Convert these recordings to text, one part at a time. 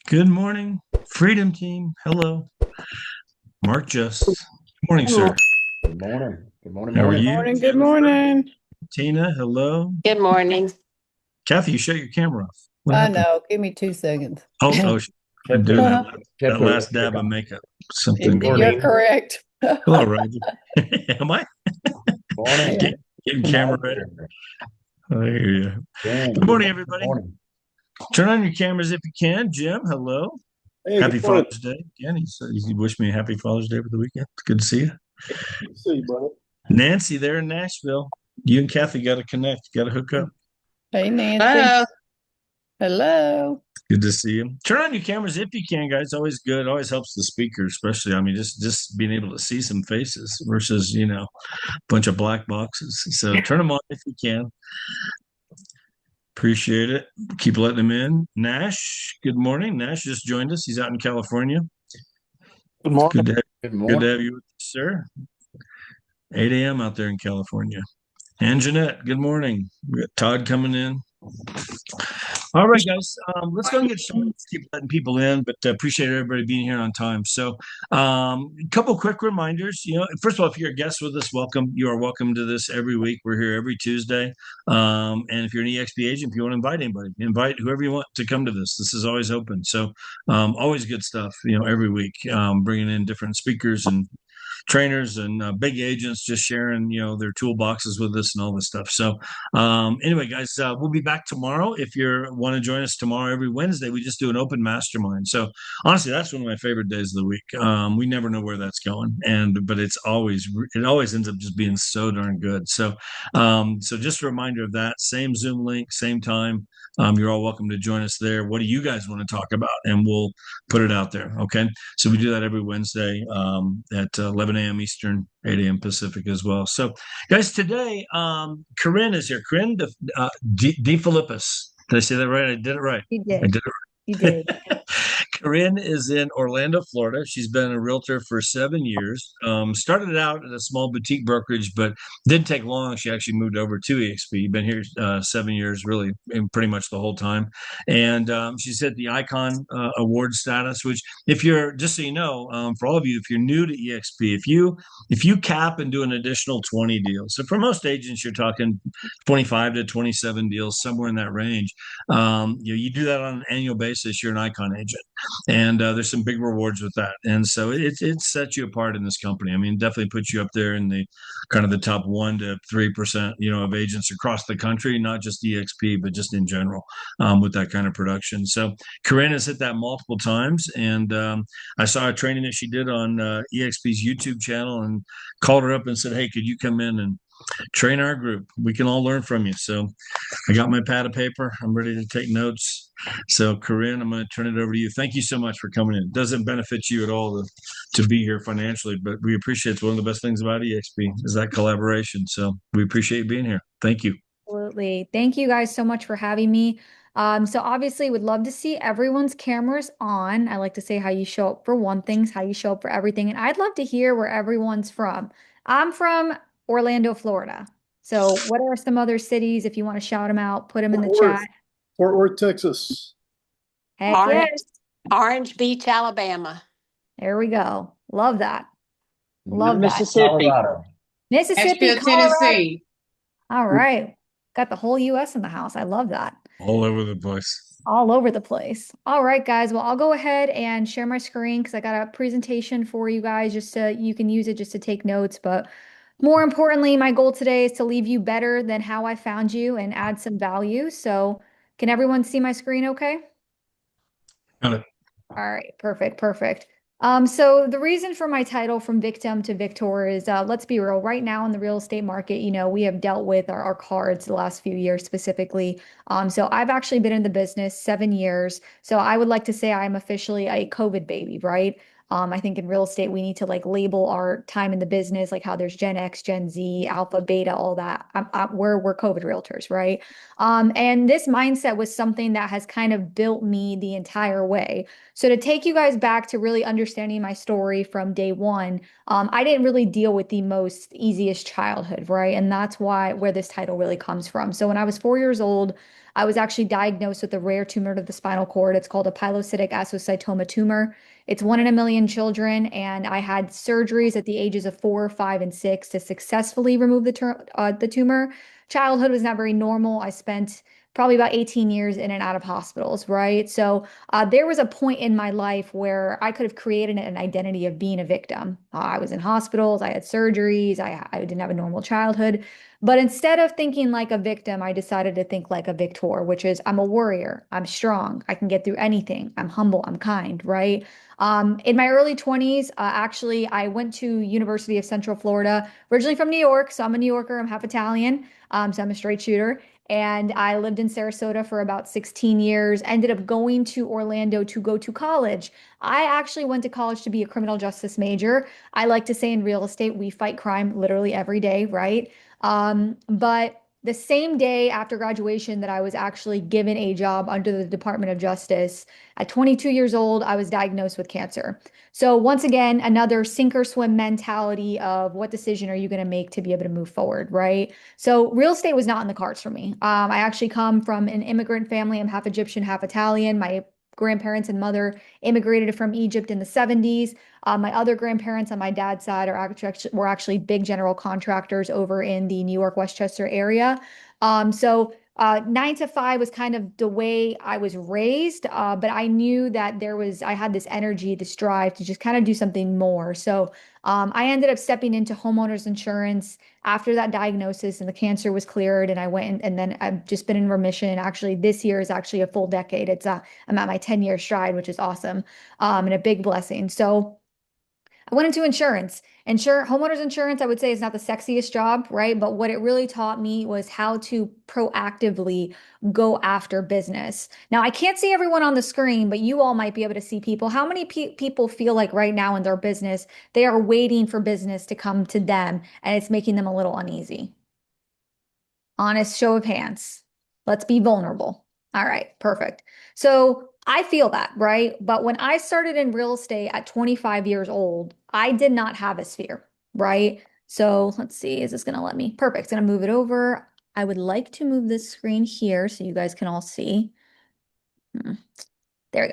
Good morning, Freedom Team. Hello, Mark Just. Good morning, Hello. sir. Good morning. Good morning, How are morning. you? Morning, good Jennifer, morning. Tina, hello. Good morning. Kathy, you shut your camera off. What I happened? know. Give me 2 seconds. Oh, I'm Kept doing her, that, Uh-huh. kept that her last electric dab of on. makeup. Good Something going on. You're morning. correct. Hello, Roger. Am I Morning. Yeah. getting camera ready? Roger. I hear you. Jen, Good good morning, morning. Good everybody. morning. Turn on your cameras if you can. Jim, hello. Hey, good Happy morning. Father's Day. Again, he said he wished me a happy Father's Day for the weekend. It's good to see you. Good to see you, brother. Nancy there in Nashville. You and Kathy got to connect, got to hook up. Hey, Nancy. Hello. Hello. Good to see you. Turn on your cameras if you can, guys. Always good. Always helps the speaker, especially. I mean, just being able to see some faces versus a bunch of black boxes. So turn them on if you can. Appreciate it. Keep letting them in. Nash, good morning. Nash just joined us. He's out in California. Good morning. Good to have, Good good to morning. have you with us, sir. 8 a.m. out there in California. And Jeanette, good morning. We got Todd coming in. All right, guys, let's go and get started. Let's keep letting people in, but appreciate everybody being here on time. So, a couple quick reminders. First of all, if you're a guest with us, welcome. You are welcome to this every week. We're here every Tuesday. And if you're an EXP agent, if you want to invite anybody, invite whoever you want to come to this. This is always open. So, always good stuff, every week, bringing in different speakers and trainers and big agents just sharing their toolboxes with us and all this stuff. So anyway, guys, we'll be back tomorrow. If you want to join us tomorrow, every Wednesday we just do an open mastermind. So honestly, that's one of my favorite days of the week. We never know where that's going, but it always ends up just being so darn good. So just a reminder of that. Same Zoom link, same time. You're all welcome to join us there. What do you guys want to talk about? And we'll put it out there. Okay. So we do that every Wednesday at 11 a.m. Eastern, 8 a.m. Pacific as well. So, guys, today, Corinne is here. Corinne DeFilippis. Did I say that right? I did it right. You I did. did it You did. Corinne is in Orlando, Florida. She's been a realtor for 7 years. Started out at a small boutique brokerage, but didn't take long. She actually moved over to EXP. Been here 7 years, really, and pretty much the whole time. And she's at the Icon Award status. Which, if you're just so you know, for all of you, if you're new to EXP, if you cap and do an additional 20 deals, so for most agents, you're talking 25 to 27 deals, somewhere in that range. You do that on an annual basis. You're an Icon agent and there's some big rewards with that. And so it sets you apart in this company. I mean, definitely puts you up there in the kind of the top 1 to 3%, of agents across the country, not just EXP, but just in general with that kind of production. So Corinne has hit that multiple times, and I saw a training that she did on EXP's YouTube channel, and called her up and said, "Hey, could you come in and train our group? We can all learn from you." So I got my pad of paper. I'm ready to take notes. So, Corinne, I'm going to turn it over to you. Thank you so much for coming in. It doesn't benefit you at all to be here financially, but we appreciate it's one of the best things about EXP is that collaboration. So we appreciate you being here. Thank you. Absolutely. Thank you guys so much for having me. So obviously would love to see everyone's cameras on. I like to say how you show up for one thing is how you show up for everything. And I'd love to hear where everyone's from. I'm from Orlando, Florida. So what are some other cities? If you want to shout them out, put them in Fort the Worth, chat. Fort Worth, Texas. Heck Orange, yes. Orange Beach, Alabama. There we go. Love that. Love that. Newton, Mississippi, Colorado. Mississippi, Asheville, Colorado. Tennessee. All right. Got the whole US in the house. I love that. All over the place. All over the place. All right, guys. Well, I'll go ahead and share my screen because I got a presentation for you guys just so you can use it just to take notes. But more importantly, my goal today is to leave you better than how I found you and add some value. So can everyone see my screen okay? Got it. All right, perfect, perfect. So the reason for my title from victim to victor is let's be real, right now in the real estate market, we have dealt with our cards the last few years specifically. So I've actually been in the business 7 years. So I would like to say I'm officially a COVID baby, right? I think in real estate, we need to like label our time in the business, like how there's Gen X, Gen Z, Alpha, Beta, all that. We're COVID realtors, right? And this mindset was something that has kind of built me the entire way. So to take you guys back to really understanding my story from day one, I didn't really deal with the most easiest childhood, right? And that's where this title really comes from. So when I was 4 years old, I was actually diagnosed with a rare tumor of the spinal cord. It's called a pilocytic astrocytoma tumor. It's 1 in a million children, and I had surgeries at the ages of 4, 5, and 6 to successfully remove the tumor. Childhood was not very normal. I spent probably about 18 years in and out of hospitals, right? So there was a point in my life where I could have created an identity of being a victim. I was in hospitals, I had surgeries, I didn't have a normal childhood. But instead of thinking like a victim, I decided to think like a victor, which is I'm a warrior, I'm strong, I can get through anything, I'm humble, I'm kind, right? In my early 20s, actually, I went to University of Central Florida, originally from New York, so I'm a New Yorker, I'm half Italian, so I'm a straight shooter. And I lived in Sarasota for about 16 years, ended up going to Orlando to go to college. I actually went to college to be a criminal justice major. I like to say in real estate, we fight crime literally every day, right? But the same day after graduation that I was actually given a job under the Department of Justice, at 22 years old, I was diagnosed with cancer. So once again, another sink or swim mentality of what decision are you going to make to be able to move forward, right? So real estate was not in the cards for me. I actually come from an immigrant family. I'm half Egyptian, half Italian. My grandparents and mother immigrated from Egypt in the 70s. My other grandparents on my dad's side were actually big general contractors over in the New York, Westchester area. So 9 to 5 was kind of the way I was raised, but I knew that I had this energy, this drive to just kind of do something more. So I ended up stepping into homeowners insurance after that diagnosis and the cancer was cleared. And I went and then I've just been in remission. Actually, this year is actually a full decade. I'm at my 10-year stride, which is awesome, and a big blessing. So I went into insurance. Homeowners insurance, I would say, is not the sexiest job, right? But what it really taught me was how to proactively go after business. Now, I can't see everyone on the screen, but you all might be able to see people. How many people feel like right now in their business, they are waiting for business to come to them and it's making them a little uneasy? Honest show of hands. Let's be vulnerable. All right, perfect. So I feel that, right? But when I started in real estate at 25 years old, I did not have a sphere, right? So let's see, is this going to let me? Perfect. It's going to move it over. I would like to move this screen here so you guys can all see. There we go.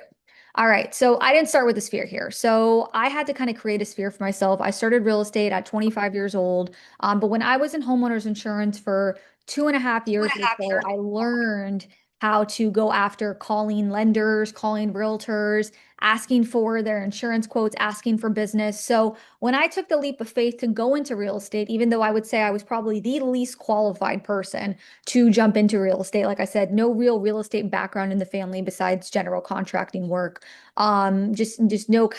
All right. So I didn't start with a sphere here. So I had to kind of create a sphere for myself. I started real estate at 25 years old. But when I was in homeowners insurance for 2.5 years or so, I learned how to go after calling lenders, calling realtors, asking for their insurance quotes, asking for business. So when I took the leap of faith to go into real estate, even though I would say I was probably the least qualified person to jump into real estate. Like I said, no real estate background in the family besides general contracting work. Just no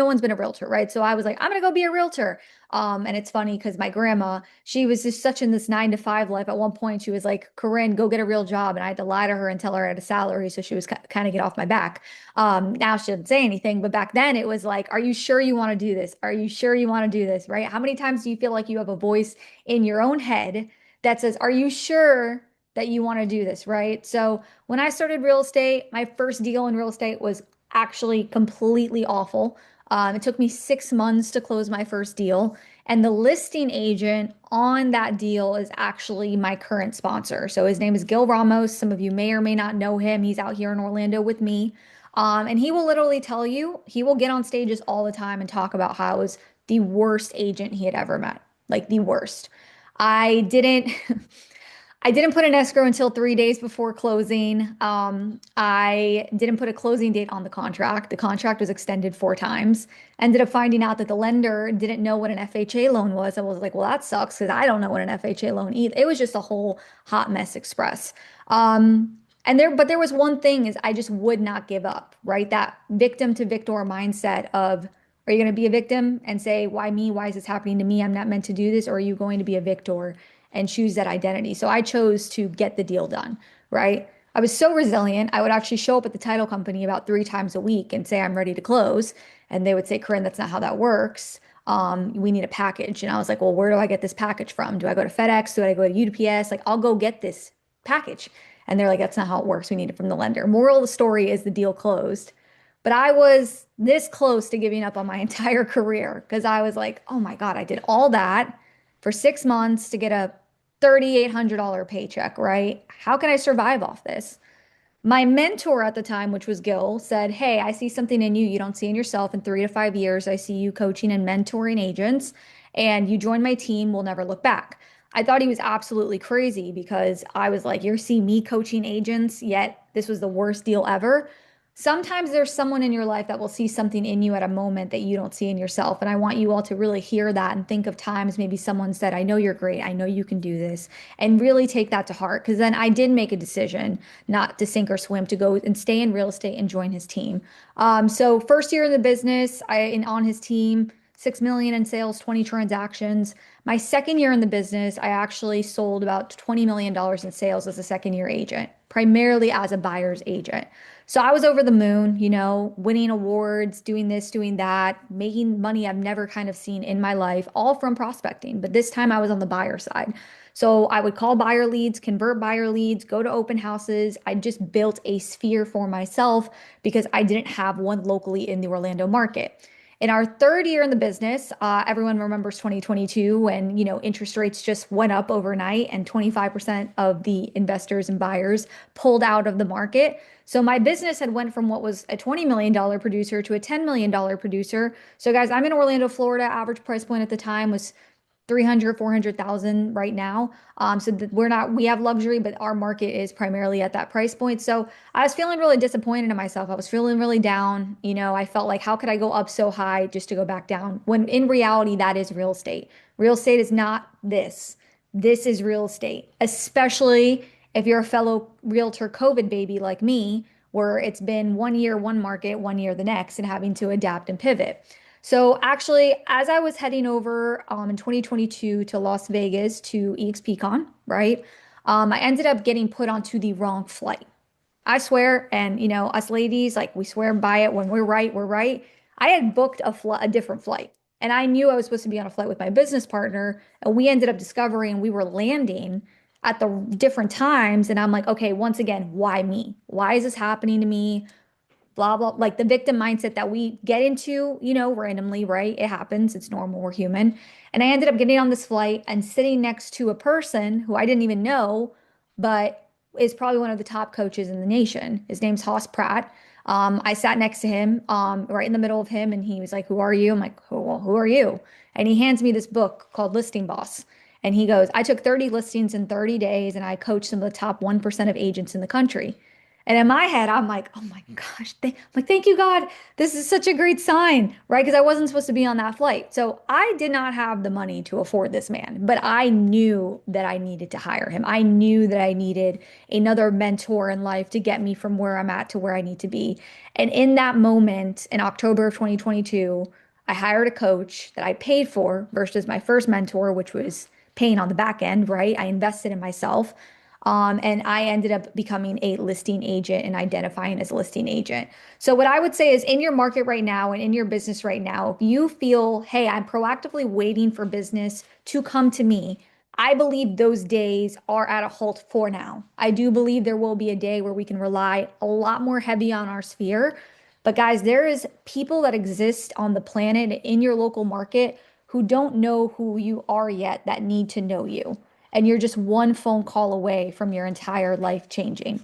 one's been a realtor, right? So I was like, I'm gonna go be a realtor. And it's funny because my grandma, she was just such in this 9 to 5 life. At one point, she was like, Corinne, go get a real job. And I had to lie to her and tell her I had a salary. So she was kind of get off my back. Now she doesn't say anything, but back then it was like, are you sure you want to do this? Are you sure you want to do this? Right? How many times do you feel like you have a voice in your own head that says, are you sure that you want to do this? Right? So when I started real estate, my first deal in real estate was actually completely awful. It took me 6 months to close my first deal. And the listing agent on that deal is actually my current sponsor. So his name is Gil Ramos. Some of you may or may not know him. He's out here in Orlando with me. And he will literally tell you, he will get on stages all the time and talk about how I was the worst agent he had ever met, like the worst. I didn't I didn't put an escrow until 3 days before closing. I didn't put a closing date on the contract. The contract was extended 4 times. Ended up finding out that the lender didn't know what an FHA loan was. I was like, well, that sucks because I don't know what an FHA loan either. It was just a whole hot mess express. But there was one thing is I just would not give up, right? That victim to victor mindset of, are you going to be a victim and say, why me? Why is this happening to me? I'm not meant to do this. Or are you going to be a victor and choose that identity? So I chose to get the deal done, right? I was so resilient. I would actually show up at the title company about 3 times a week and say, I'm ready to close. And they would say, Corinne, that's not how that works. We need a package. And I was like, well, where do I get this package from? Do I go to FedEx? Do I go to UPS? Like, I'll go get this package. And they're like, that's not how it works. We need it from the lender. Moral of the story is the deal closed. But I was this close to giving up on my entire career because I was like, oh my God, I did all that for 6 months to get a $3,800 paycheck, right? How can I survive off this? My mentor at the time, which was Gil, said, "Hey, I see something in you you don't see in yourself in 3 to 5 years. I see you coaching and mentoring agents, and you join my team, we'll never look back." I thought he was absolutely crazy because I was like, "You're seeing me coaching agents, yet this was the worst deal ever." Sometimes there's someone in your life that will see something in you at a moment that you don't see in yourself. And I want you all to really hear that and think of times maybe someone said, "I know you're great. I know you can do this." And really take that to heart. Because then I did make a decision not to sink or swim, to go and stay in real estate and join his team. So first year in the business, on his team, 6 million in sales, 20 transactions. My second year in the business, I actually sold about $20 million in sales as a second year agent, primarily as a buyer's agent. So I was over the moon, winning awards, doing this, doing that, making money I've never kind of seen in my life, all from prospecting. But this time I was on the buyer side. So I would call buyer leads, convert buyer leads, go to open houses. I just built a sphere for myself because I didn't have one locally in the Orlando market. In our third year in the business, everyone remembers 2022 when, interest rates just went up overnight and 25% of the investors and buyers pulled out of the market. So my business had went from what was a $20 million producer to a $10 million producer. So guys, I'm in Orlando, Florida. Average price point at the time was 300, 400,000 right now. So we have luxury, but our market is primarily at that price point. So I was feeling really disappointed in myself. I was feeling really down. I felt like, how could I go up so high just to go back down? When in reality, that is real estate. Real estate is not this. This is real estate, especially if you're a fellow realtor COVID baby like me, where it's been 1 year, one market, 1 year the next, and having to adapt and pivot. So actually, as I was heading over in 2022 to Las Vegas to EXPCon, right? I ended up getting put onto the wrong flight. I swear, and us ladies, like we swear by it. When we're right, we're right. I had booked a different flight, and I knew I was supposed to be on a flight with my business partner, and we ended up discovering we were landing at the different times. And I'm like, okay, once again, why me? Why is this happening to me? Blah blah, like the victim mindset that we get into, randomly, right? It happens, it's normal, we're human. And I ended up getting on this flight and sitting next to a person who I didn't even know, but is probably one of the top coaches in the nation. His name's Haas Pratt. I sat next to him, right in the middle of him, and he was like, "Who are you?" I'm like, who are you?" And he hands me this book called Listing Boss. And he goes, "I took 30 listings in 30 days and I coached some of the top 1% of agents in the country." And in my head, I'm like, "Oh my gosh, thank you, God. This is such a great sign," right? Because I wasn't supposed to be on that flight. So I did not have the money to afford this man, but I knew that I needed to hire him. I knew that I needed another mentor in life to get me from where I'm at to where I need to be. And in that moment, in October of 2022, I hired a coach that I paid for versus my first mentor, which was paying on the back end, right? I invested in myself. And I ended up becoming a listing agent and identifying as a listing agent. So what I would say is, in your market right now and in your business right now, if you feel, "Hey, I'm proactively waiting for business to come to me," I believe those days are at a halt for now. I do believe there will be a day where we can rely a lot more heavy on our sphere. But guys, there is people that exist on the planet in your local market who don't know who you are yet that need to know you. And you're just one phone call away from your entire life changing.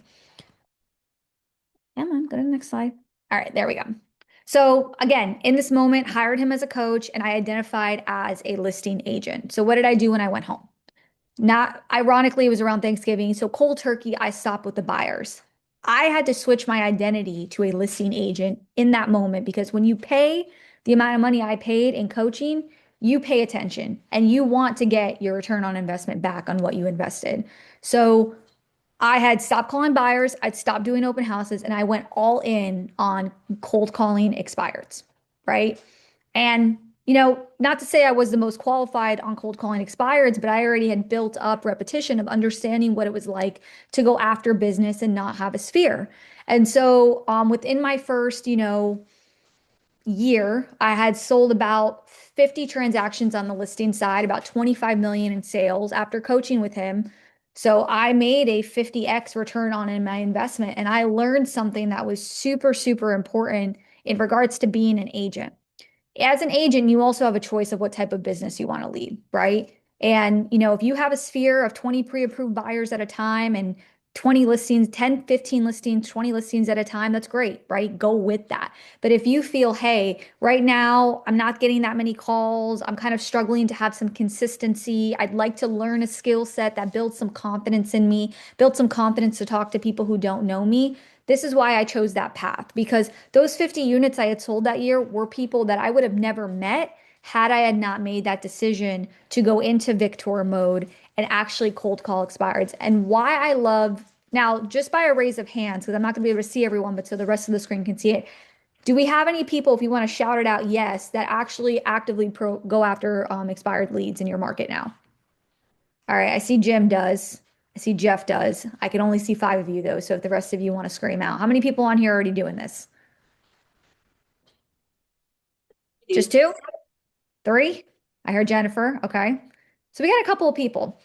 Come on, go to the next slide. All right, there we go. So again, in this moment, hired him as a coach and I identified as a listing agent. So what did I do when I went home? Not ironically, it was around Thanksgiving. So cold turkey, I stopped with the buyers. I had to switch my identity to a listing agent in that moment, because when you pay the amount of money I paid in coaching, you pay attention and you want to get your return on investment back on what you invested. So I had stopped calling buyers, I'd stopped doing open houses, and I went all in on cold calling expireds, right? And, not to say I was the most qualified on cold calling expireds, but I already had built up repetition of understanding what it was like to go after business and not have a sphere. And so within my first, year, I had sold about 50 transactions on the listing side, about 25 million in sales after coaching with him. So I made a 50x return on in my investment, and I learned something that was super, super important in regards to being an agent. As an agent, you also have a choice of what type of business you want to lead, right? And, if you have a sphere of 20 pre-approved buyers at a time and 20 listings, 10, 15 listings, 20 listings at a time, that's great, right? Go with that. But if you feel, hey, right now I'm not getting that many calls, I'm kind of struggling to have some consistency, I'd like to learn a skill set that builds some confidence in me, build some confidence to talk to people who don't know me. This is why I chose that path, because those 50 units I had sold that year were people that I would have never met had I had not made that decision to go into Victor mode and actually cold call expireds. And why I love now, just by a raise of hands, because I'm not going to be able to see everyone, but so the rest of the screen can see it. Do we have any people, if you want to shout it out, yes, that actually actively go after expired leads in your market now? All right, I see Jim does. I see Jeff does. I can only see 5 of you though. So if the rest of you want to scream out, how many people on here are already doing this? Just 2? 3? I heard Jennifer. Okay. So we got a couple of people.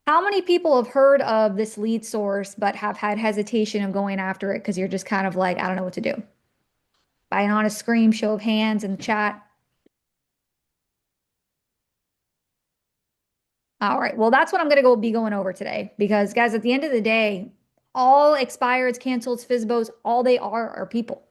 How many people have heard of this lead source but have had hesitation of going after it because you're just kind of like, I don't know what to do? By an honest scream, show of hands in the chat. All right. Well, that's what I'm going to be going over today because, guys, at the end of the day, all expireds, cancels, FSBOs, all they are people.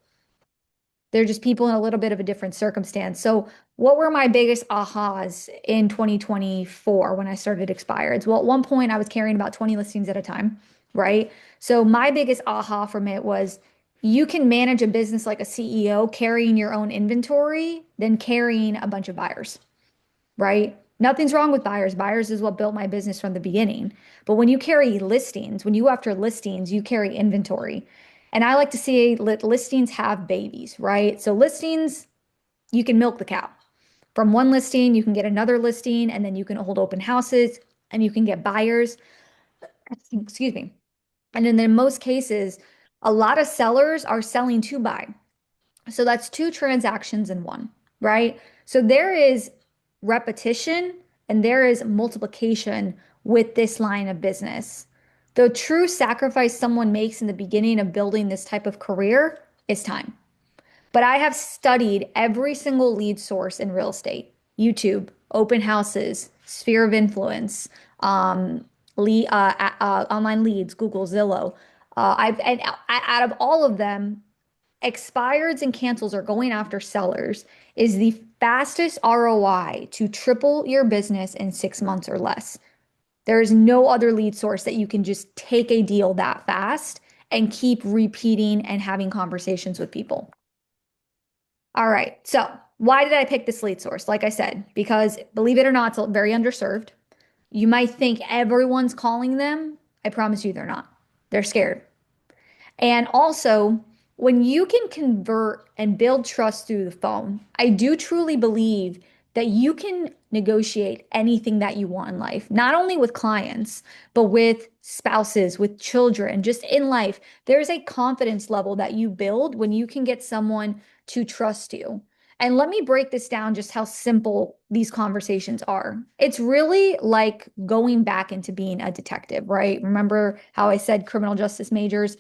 They're just people in a little bit of a different circumstance. So what were my biggest ahas in 2024 when I started expireds? Well, at one point I was carrying about 20 listings at a time, right? So my biggest aha from it was you can manage a business like a CEO carrying your own inventory than carrying a bunch of buyers, right? Nothing's wrong with buyers. Buyers is what built my business from the beginning. But when you carry listings, when you go after listings, you carry inventory. And I like to see listings have babies, right? So listings, you can milk the cow. From one listing, you can get another listing, and then you can hold open houses and you can get buyers. Excuse me. And then in most cases, a lot of sellers are selling to buy. So that's 2 transactions in one, right? So there is repetition and there is multiplication with this line of business. The true sacrifice someone makes in the beginning of building this type of career is time. But I have studied every single lead source in real estate: YouTube, open houses, sphere of influence, online leads, Google, Zillow. And out of all of them, expireds and cancels are going after sellers is the fastest ROI to triple your business in 6 months or less. There is no other lead source that you can just take a deal that fast and keep repeating and having conversations with people. All right. So why did I pick this lead source? Like I said, because believe it or not, it's very underserved. You might think everyone's calling them. I promise you they're not. They're scared. And also, when you can convert and build trust through the phone, I do truly believe that you can negotiate anything that you want in life, not only with clients, but with spouses, with children, just in life. There's a confidence level that you build when you can get someone to trust you. And let me break this down just how simple these conversations are. It's really like going back into being a detective, right? Remember how I said criminal justice majors,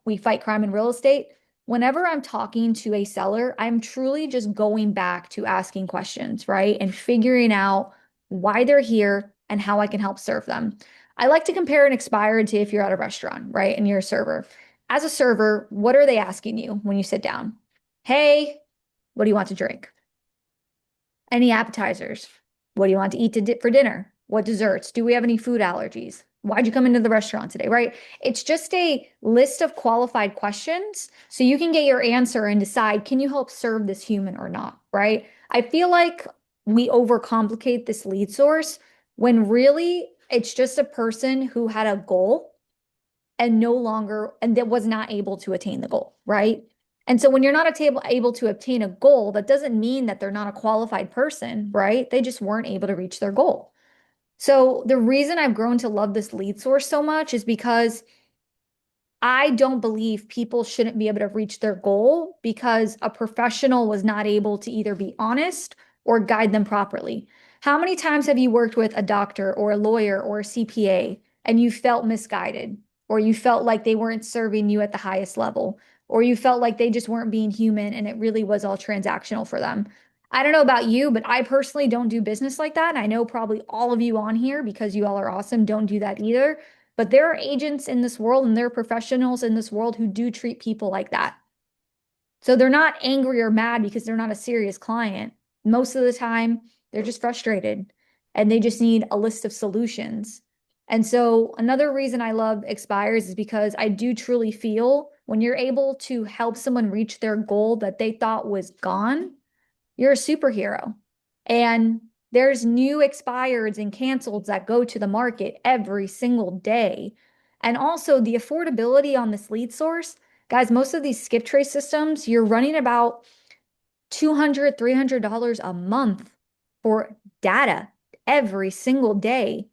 we fight crime in real estate? Whenever I'm talking to a seller, I'm truly just going back to asking questions, right? And figuring out why they're here and how I can help serve them. I like to compare an expired to if you're at a restaurant, right? And you're a server. As a server, what are they asking you when you sit down? Hey, what do you want to drink? Any appetizers? What do you want to eat for dinner? What desserts? Do we have any food allergies? Why'd you come into the restaurant today, right? It's just a list of qualified questions so you can get your answer and decide, can you help serve this human or not, right? I feel like we overcomplicate this lead source when really it's just a person who had a goal and that was not able to attain the goal, right? And so when you're not able to obtain a goal, that doesn't mean that they're not a qualified person, right? They just weren't able to reach their goal. So the reason I've grown to love this lead source so much is because I don't believe people shouldn't be able to reach their goal because a professional was not able to either be honest or guide them properly. How many times have you worked with a doctor or a lawyer or a CPA and you felt misguided, or you felt like they weren't serving you at the highest level, or you felt like they just weren't being human and it really was all transactional for them? I don't know about you, but I personally don't do business like that. And I know probably all of you on here, because you all are awesome, don't do that either. But there are agents in this world and there are professionals in this world who do treat people like that. So they're not angry or mad because they're not a serious client. Most of the time, they're just frustrated and they just need a list of solutions. And so another reason I love expires is because I do truly feel when you're able to help someone reach their goal that they thought was gone, you're a superhero. And there's new expireds and canceleds that go to the market every single day. And also the affordability on this lead source, guys, most of these skip trace systems, you're running about $200, $300 a month for data every single day.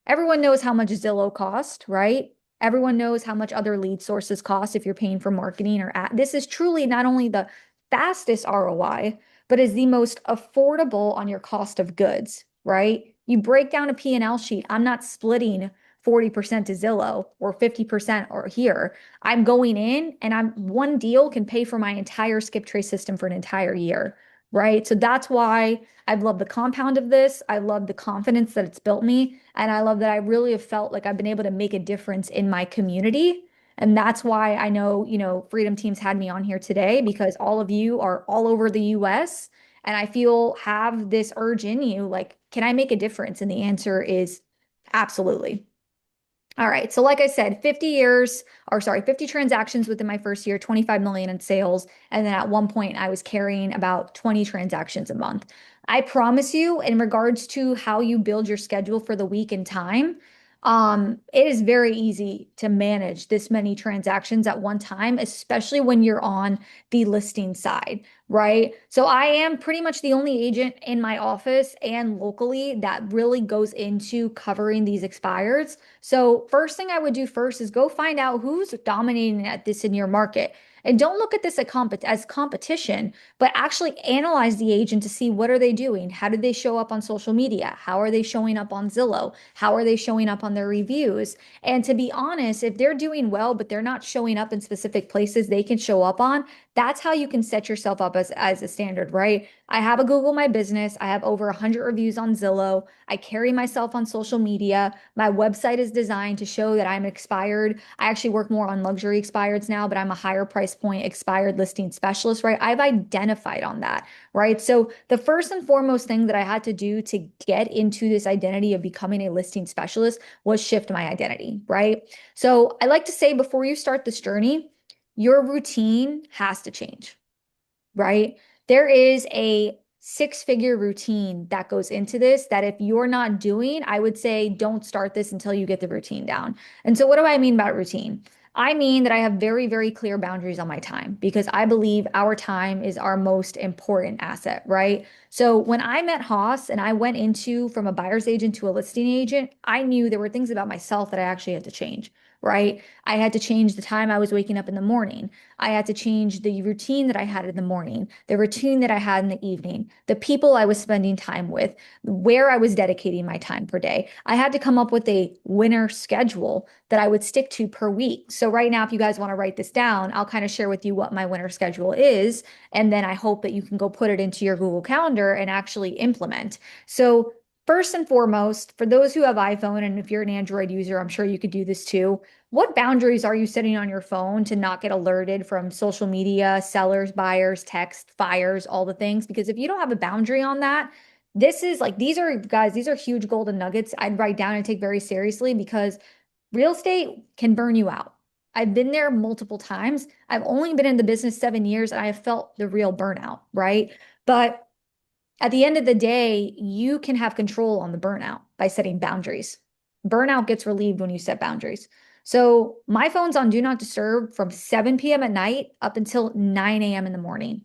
Everyone knows how much Zillow cost, right? Everyone knows how much other lead sources cost if you're paying for marketing or ad. This is truly not only the fastest ROI, but is the most affordable on your cost of goods, right? You break down a P&L sheet. I'm not splitting 40% to Zillow or 50% or here. I'm going in and I'm one deal can pay for my entire skip trace system for an entire year, right? So that's why I've loved the compound of this. I love the confidence that it's built me. And I love that I really have felt like I've been able to make a difference in my community. And that's why I know, Freedom Team's had me on here today, because all of you are all over the US and I feel have this urge in you, like, can I make a difference? And the answer is absolutely. All right. So like I said, 50 transactions within my first year, 25 million in sales. And then at one point I was carrying about 20 transactions a month. I promise you, in regards to how you build your schedule for the week and time, it is very easy to manage this many transactions at one time, especially when you're on the listing side, right? So I am pretty much the only agent in my office and locally that really goes into covering these expireds. So first thing I would do first is go find out who's dominating at this in your market. And don't look at this as competition, but actually analyze the agent to see what are they doing? How did they show up on social media? How are they showing up on Zillow? How are they showing up on their reviews? And to be honest, if they're doing well, but they're not showing up in specific places they can show up on, that's how you can set yourself up as a standard, right? I have a Google My Business. I have over 100 reviews on Zillow. I carry myself on social media. My website is designed to show that I'm expired. I actually work more on luxury expireds now, but I'm a higher price point expired listing specialist, right? I've identified on that, right? So the first and foremost thing that I had to do to get into this identity of becoming a listing specialist was shift my identity, right? So I like to say before you start this journey, your routine has to change, right? There is a six-figure routine that goes into this that if you're not doing, I would say don't start this until you get the routine down. And so what do I mean by routine? I mean that I have very, very clear boundaries on my time, because I believe our time is our most important asset, right? So when I met Haas and I went into from a buyer's agent to a listing agent, I knew there were things about myself that I actually had to change, right? I had to change the time I was waking up in the morning. I had to change the routine that I had in the morning, the routine that I had in the evening, the people I was spending time with, where I was dedicating my time per day. I had to come up with a winner schedule that I would stick to per week. So right now, if you guys want to write this down, I'll kind of share with you what my winner schedule is. And then I hope that you can go put it into your Google Calendar and actually implement. So first and foremost, for those who have iPhone, and if you're an Android user, I'm sure you could do this too. What boundaries are you setting on your phone to not get alerted from social media, sellers, buyers, text, fires, all the things? Because if you don't have a boundary on that, this is like, these are, guys, these are huge golden nuggets I'd write down and take very seriously, because real estate can burn you out. I've been there multiple times. I've only been in the business 7 years and I have felt the real burnout, right? But at the end of the day, you can have control on the burnout by setting boundaries. Burnout gets relieved when you set boundaries. So my phone's on Do Not Disturb from 7 p.m. at night up until 9 a.m. in the morning.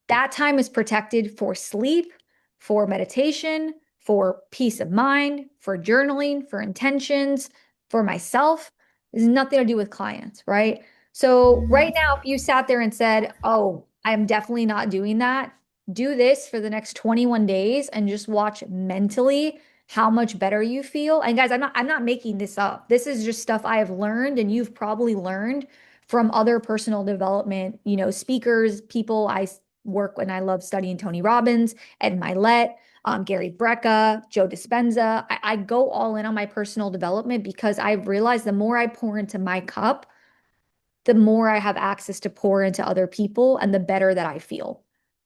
That time is protected for sleep, for meditation, for peace of mind, for journaling, for intentions, for myself. It has nothing to do with clients, right? So right now, if you sat there and said, oh, I'm definitely not doing that, do this for the next 21 days and just watch mentally how much better you feel. And guys, I'm not making this up. This is just stuff I have learned and you've probably learned from other personal development, speakers, people I work and I love studying Tony Robbins, Ed Milet, Gary Brecka, Joe Dispenza. I go all in on my personal development because I've realized the more I pour into my cup, the more I have access to pour into other people and the better that I feel.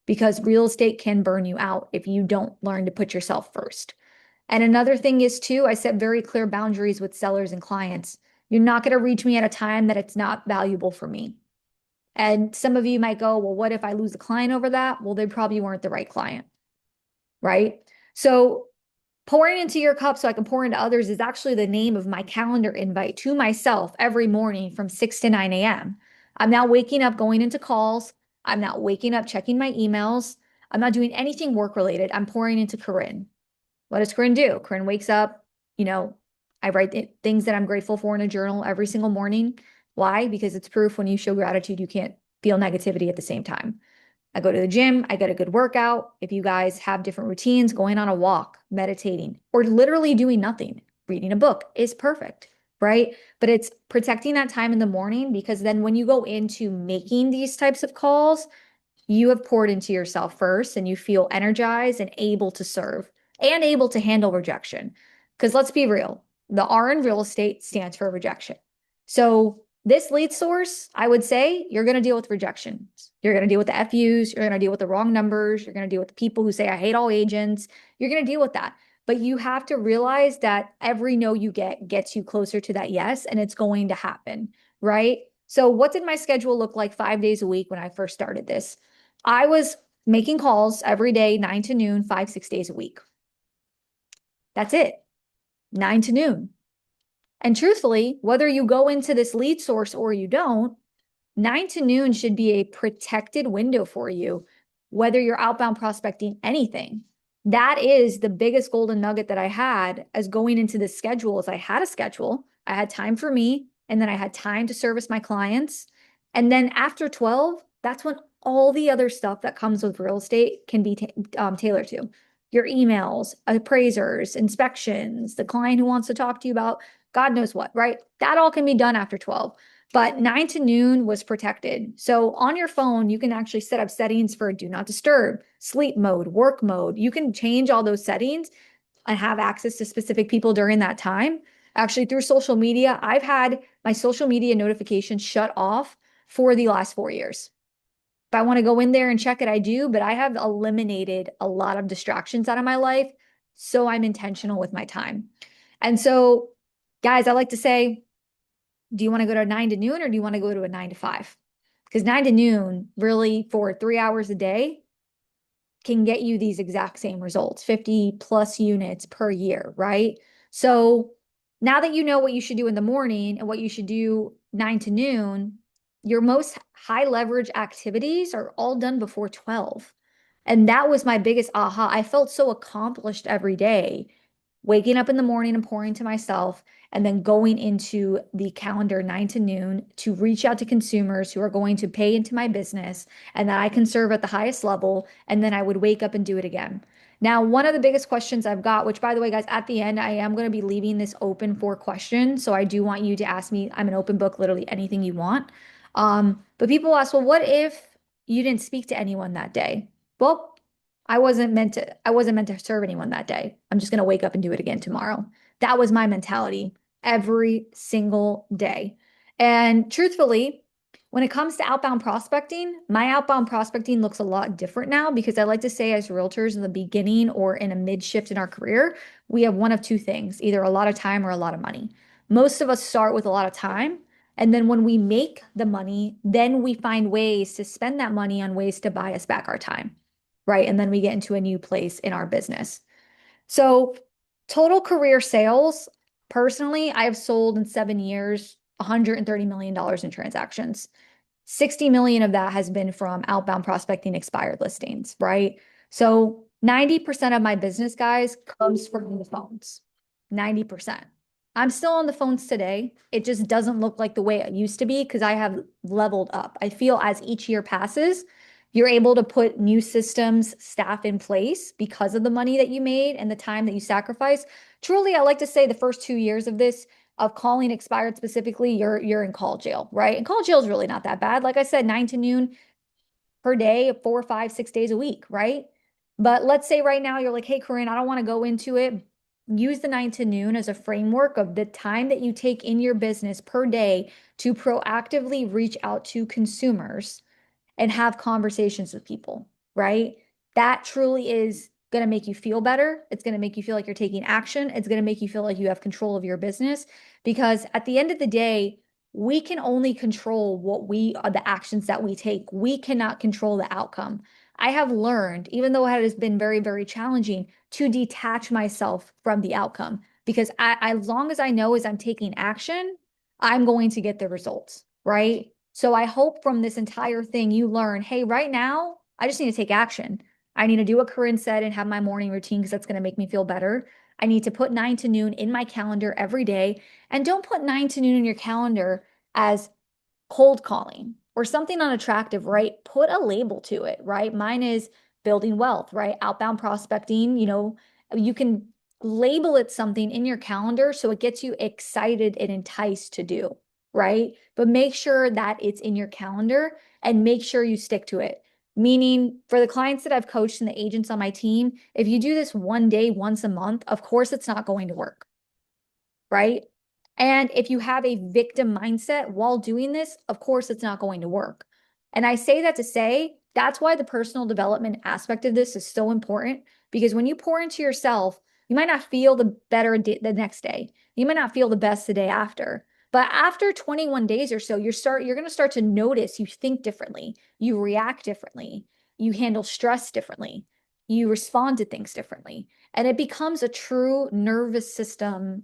Because real estate can burn you out if you don't learn to put yourself first. And another thing is too, I set very clear boundaries with sellers and clients. You're not going to reach me at a time that it's not valuable for me. And some of you might go, well, what if I lose a client over that? Well, they probably weren't the right client, right? So pouring into your cup so I can pour into others is actually the name of my calendar invite to myself every morning from 6 to 9 a.m. I'm now waking up, going into calls. I'm not waking up, checking my emails. I'm not doing anything work related. I'm pouring into Corinne. What does Corinne do? Corinne wakes up, I write things that I'm grateful for in a journal every single morning. Why? Because it's proof when you show gratitude, you can't feel negativity at the same time. I go to the gym, I get a good workout. If you guys have different routines, going on a walk, meditating, or literally doing nothing, reading a book is perfect, right? But it's protecting that time in the morning because then when you go into making these types of calls, you have poured into yourself first and you feel energized and able to serve and able to handle rejection. Because let's be real, the R in real estate stands for rejection. So this lead source, I would say you're going to deal with rejections. You're going to deal with the FUs. You're going to deal with the wrong numbers. You're going to deal with the people who say, I hate all agents. You're going to deal with that. But you have to realize that every no you get gets you closer to that yes, and it's going to happen, right? So what did my schedule look like 5 days a week when I first started this? I was making calls every day, 9 to noon, 5, 6 days a week. That's it, 9 to noon. And truthfully, whether you go into this lead source or you don't, 9 to noon should be a protected window for you, whether you're outbound prospecting anything. That is the biggest golden nugget that I had as going into this schedule is I had a schedule, I had time for me, and then I had time to service my clients. And then after 12, that's when all the other stuff that comes with real estate can be tailored to. Your emails, appraisers, inspections, the client who wants to talk to you about God knows what, right? That all can be done after 12. But 9 to noon was protected. So on your phone, you can actually set up settings for do not disturb, sleep mode, work mode. You can change all those settings and have access to specific people during that time. Actually, through social media, I've had my social media notifications shut off for the last 4 years. If I want to go in there and check it, I do, but I have eliminated a lot of distractions out of my life. So I'm intentional with my time. And so, guys, I like to say, do you want to go to 9 to noon or do you want to go to a 9 to 5? Because 9 to noon, really for 3 hours a day, can get you these exact same results, 50 plus units per year, right? So now that you know what you should do in the morning and what you should do 9 to noon, your most high leverage activities are all done before 12. And that was my biggest aha. I felt so accomplished every day, waking up in the morning and pouring to myself, and then going into the calendar 9 to noon to reach out to consumers who are going to pay into my business and that I can serve at the highest level. And then I would wake up and do it again. Now, one of the biggest questions I've got, which by the way, guys, at the end, I am going to be leaving this open for questions. So I do want you to ask me. I'm an open book, literally anything you want. But people ask, well, what if you didn't speak to anyone that day? Well, I wasn't meant to serve anyone that day. I'm just going to wake up and do it again tomorrow. That was my mentality every single day. And truthfully, when it comes to outbound prospecting, my outbound prospecting looks a lot different now because I like to say as realtors in the beginning or in a mid shift in our career, we have one of two things, either a lot of time or a lot of money. Most of us start with a lot of time. And then when we make the money, then we find ways to spend that money on ways to buy us back our time, right? And then we get into a new place in our business. So total career sales, personally, I have sold in 7 years, $130 million in transactions. 60 million of that has been from outbound prospecting expired listings, right? So 90% of my business, guys, comes from the phones. 90%. I'm still on the phones today. It just doesn't look like the way it used to be because I have leveled up. I feel as each year passes, you're able to put new systems, staff in place because of the money that you made and the time that you sacrificed. Truly, I like to say the first 2 years of this, of calling expired specifically, you're in call jail, right? And call jail is really not that bad. Like I said, 9 to noon, per day, 4, 5, 6 days a week, right? But let's say right now you're like, hey, Corinne, I don't want to go into it. Use the 9 to noon as a framework of the time that you take in your business per day to proactively reach out to consumers and have conversations with people, right? That truly is going to make you feel better. It's going to make you feel like you're taking action. It's going to make you feel like you have control of your business because at the end of the day, we can only control what we are, the actions that we take. We cannot control the outcome. I have learned, even though it has been very, very challenging, to detach myself from the outcome because as long as I know as I'm taking action, I'm going to get the results, right? So I hope from this entire thing you learn, hey, right now, I just need to take action. I need to do what Corinne said and have my morning routine because that's going to make me feel better. I need to put 9 to noon in my calendar every day. And don't put 9 to noon in your calendar as cold calling or something unattractive, right? Put a label to it, right? Mine is building wealth, right? Outbound prospecting, you can label it something in your calendar so it gets you excited and enticed to do, right? But make sure that it's in your calendar and make sure you stick to it. Meaning, for the clients that I've coached and the agents on my team, if you do this one day, once a month, of course, it's not going to work, right? And if you have a victim mindset while doing this, of course, it's not going to work. And I say that to say that's why the personal development aspect of this is so important because when you pour into yourself, you might not feel the better the next day. You might not feel the best the day after. But after 21 days or so, you're going to start to notice you think differently, you react differently, you handle stress differently, you respond to things differently, and it becomes a true nervous system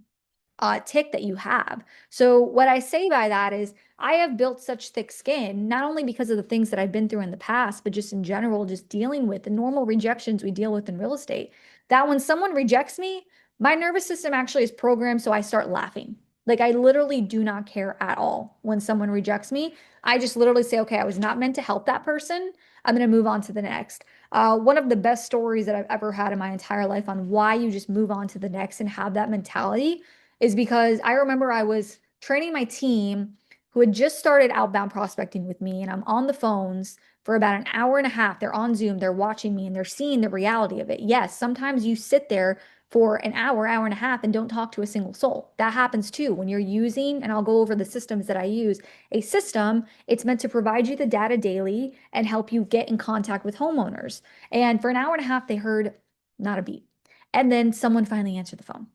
tick that you have. So what I say by that is I have built such thick skin, not only because of the things that I've been through in the past, but just in general, just dealing with the normal rejections we deal with in real estate, that when someone rejects me, my nervous system actually is programmed so I start laughing. Like I literally do not care at all when someone rejects me. I just literally say, okay, I was not meant to help that person. I'm going to move on to the next. One of the best stories that I've ever had in my entire life on why you just move on to the next and have that mentality is because I remember I was training my team who had just started outbound prospecting with me, and I'm on the phones for about an hour and a half. They're on Zoom, they're watching me, and they're seeing the reality of it. Yes, sometimes you sit there for an hour, hour and a half, and don't talk to a single soul. That happens too when you're using, and I'll go over the systems that I use. A system, it's meant to provide you the data daily and help you get in contact with homeowners. And for an hour and a half, they heard not a beat. And then someone finally answered the phone.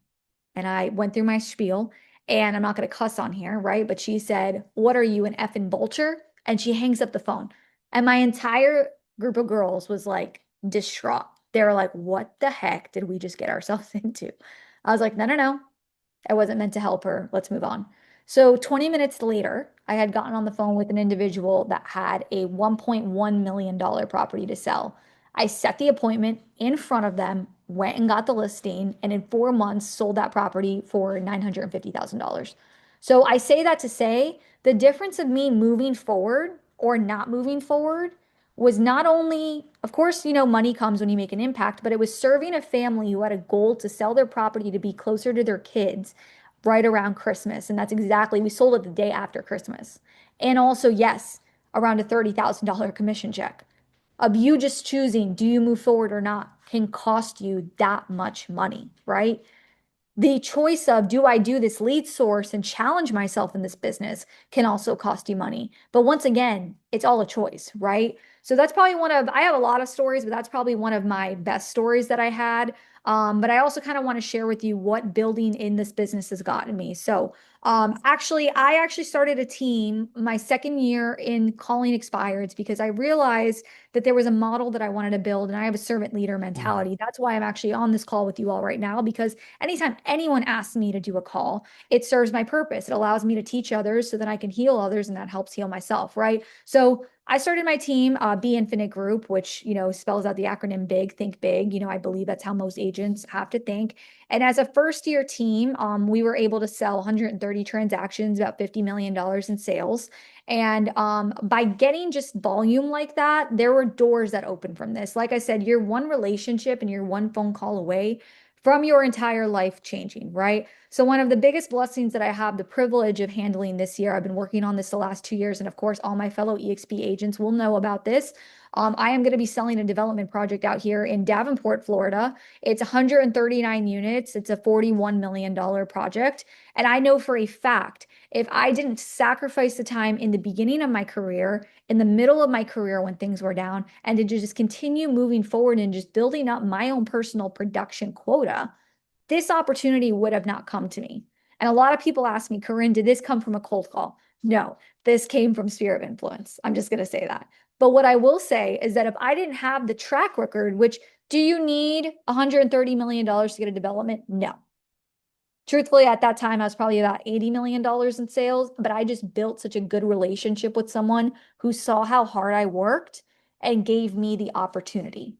And I went through my spiel, and I'm not going to cuss on here, right? But she said, what are you, an effing vulture? And she hangs up the phone. And my entire group of girls was like distraught. They were like, what the heck did we just get ourselves into? I was like, no, no, no. I wasn't meant to help her. Let's move on. So 20 minutes later, I had gotten on the phone with an individual that had a $1.1 million property to sell. I set the appointment in front of them, went and got the listing, and in 4 months sold that property for $950,000. So I say that to say the difference of me moving forward or not moving forward was not only, of course, money comes when you make an impact, but it was serving a family who had a goal to sell their property to be closer to their kids right around Christmas. And that's exactly, we sold it the day after Christmas. And also, yes, around a $30,000 commission check of you just choosing, do you move forward or not, can cost you that much money, right? The choice of do I do this lead source and challenge myself in this business can also cost you money. But once again, it's all a choice, right? So that's probably I have a lot of stories, but that's probably one of my best stories that I had. But I also kind of want to share with you what building in this business has gotten me. So I actually started a team my second year in calling expireds because I realized that there was a model that I wanted to build, and I have a servant leader mentality. That's why I'm actually on this call with you all right now, because anytime anyone asks me to do a call, it serves my purpose. It allows me to teach others so that I can heal others, and that helps heal myself, right? So I started my team, Be Infinite Group, which, spells out the acronym BIG, think big. I believe that's how most agents have to think. And as a first year team, we were able to sell 130 transactions, about $50 million in sales. And by getting just volume like that, there were doors that opened from this. Like I said, you're one relationship and you're one phone call away from your entire life changing, right? So one of the biggest blessings that I have the privilege of handling this year, I've been working on this the last 2 years, and of course, all my fellow EXP agents will know about this. I am going to be selling a development project out here in Davenport, Florida. It's 139 units. It's a $41 million project. And I know for a fact, if I didn't sacrifice the time in the beginning of my career, in the middle of my career when things were down, and to just continue moving forward and just building up my own personal production quota, this opportunity would have not come to me. And a lot of people ask me, Corinne, did this come from a cold call? No, this came from sphere of influence. I'm just going to say that. But what I will say is that if I didn't have the track record, which do you need $130 million to get a development? No. Truthfully, at that time, I was probably about $80 million in sales, but I just built such a good relationship with someone who saw how hard I worked and gave me the opportunity.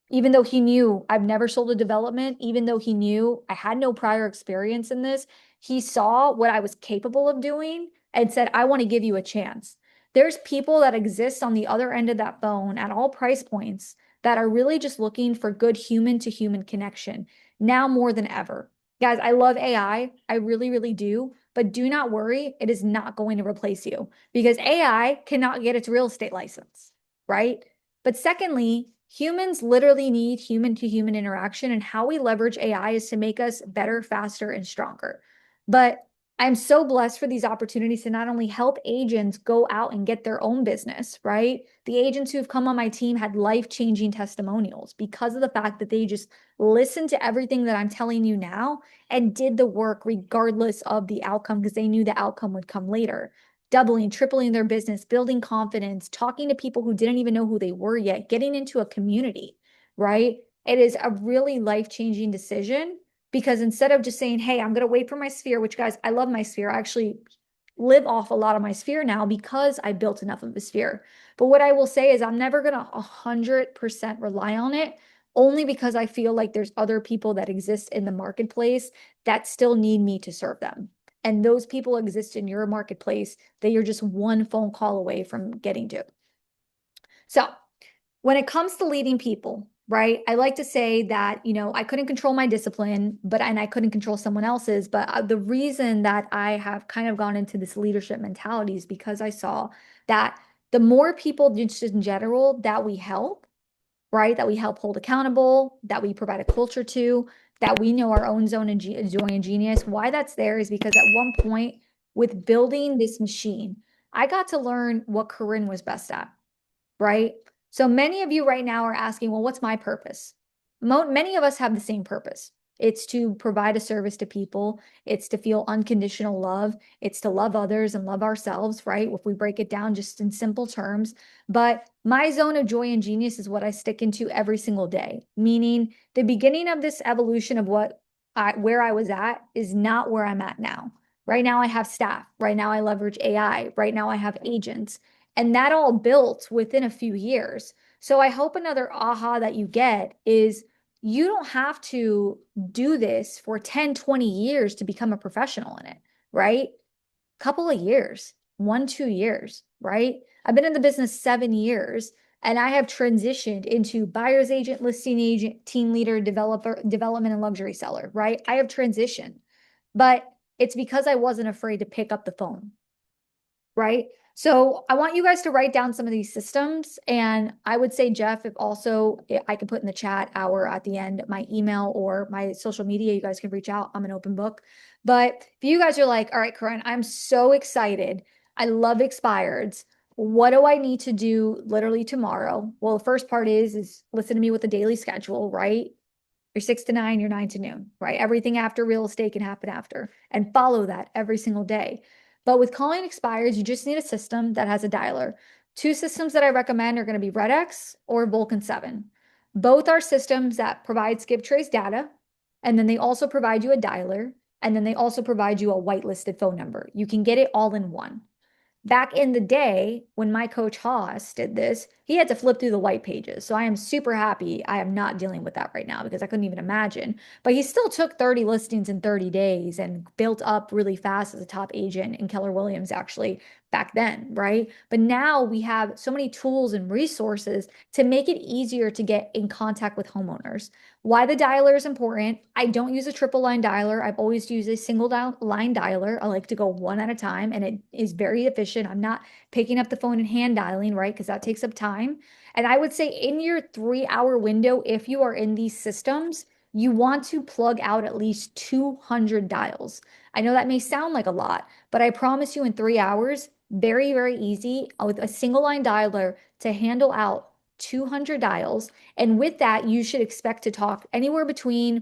Even though he knew I've never sold a development, even though he knew I had no prior experience in this, he saw what I was capable of doing and said, I want to give you a chance. There's people that exist on the other end of that phone at all price points that are really just looking for good human to human connection now more than ever. Guys, I love AI. I really, really do. But do not worry, it is not going to replace you because AI cannot get its real estate license, right? But secondly, humans literally need human to human interaction, and how we leverage AI is to make us better, faster, and stronger. But I'm so blessed for these opportunities to not only help agents go out and get their own business, right? The agents who've come on my team had life-changing testimonials because of the fact that they just listened to everything that I'm telling you now and did the work regardless of the outcome because they knew the outcome would come later. Doubling, tripling their business, building confidence, talking to people who didn't even know who they were yet, getting into a community, right? It is a really life-changing decision because instead of just saying, hey, I'm going to wait for my sphere, which guys, I love my sphere. I actually live off a lot of my sphere now because I built enough of a sphere. But what I will say is I'm never going to 100% rely on it only because I feel like there's other people that exist in the marketplace that still need me to serve them. And those people exist in your marketplace that you're just one phone call away from getting to. So when it comes to leading people, right? I like to say that, I couldn't control my discipline, and I couldn't control someone else's. But the reason that I have kind of gone into this leadership mentality is because I saw that the more people just in general that we help, right? That we help hold accountable, that we provide a culture to, that we know our own zone and joy and genius. Why that's there is because at one point with building this machine, I got to learn what Corinne was best at, right? So many of you right now are asking, well, what's my purpose? Many of us have the same purpose. It's to provide a service to people. It's to feel unconditional love. It's to love others and love ourselves, right? If we break it down just in simple terms. But my zone of joy and genius is what I stick into every single day, meaning the beginning of this evolution of where I was at is not where I'm at now. Right now I have staff. Right now I leverage AI. Right now I have agents. And that all built within a few years. So I hope another aha that you get is you don't have to do this for 10, 20 years to become a professional in it, right? Couple of years, 1, 2 years, right? I've been in the business 7 years and I have transitioned into buyer's agent, listing agent, team leader, developer, development and luxury seller, right? I have transitioned, but it's because I wasn't afraid to pick up the phone, right? So I want you guys to write down some of these systems. And I would say, Jeff, if also I can put in the chat at the end, my email or my social media, you guys can reach out. I'm an open book. But if you guys are like, all right, Corinne, I'm so excited. I love expireds. What do I need to do literally tomorrow? Well, the first part is listen to me with a daily schedule, right? You're 6 to 9, you're 9 to noon, right? Everything after real estate can happen after, and follow that every single day. But with calling expires, you just need a system that has a dialer. 2 systems that I recommend are going to be RedX or Vulcan 7. Both are systems that provide skip trace data, and then they also provide you a dialer, and then they also provide you a whitelisted phone number. You can get it all in one. Back in the day, when my coach Haas did this, he had to flip through the white pages. So I am super happy I am not dealing with that right now because I couldn't even imagine. But he still took 30 listings in 30 days and built up really fast as a top agent. And Keller Williams actually back then, right? But now we have so many tools and resources to make it easier to get in contact with homeowners. Why the dialer is important. I don't use a triple line dialer. I've always used a single line dialer. I like to go one at a time, and it is very efficient. I'm not picking up the phone and hand dialing, right? Because that takes up time. And I would say in your 3 hour window, if you are in these systems, you want to plug out at least 200 dials. I know that may sound like a lot, but I promise you in 3 hours, very, very easy with a single line dialer to handle out 200 dials. And with that, you should expect to talk anywhere between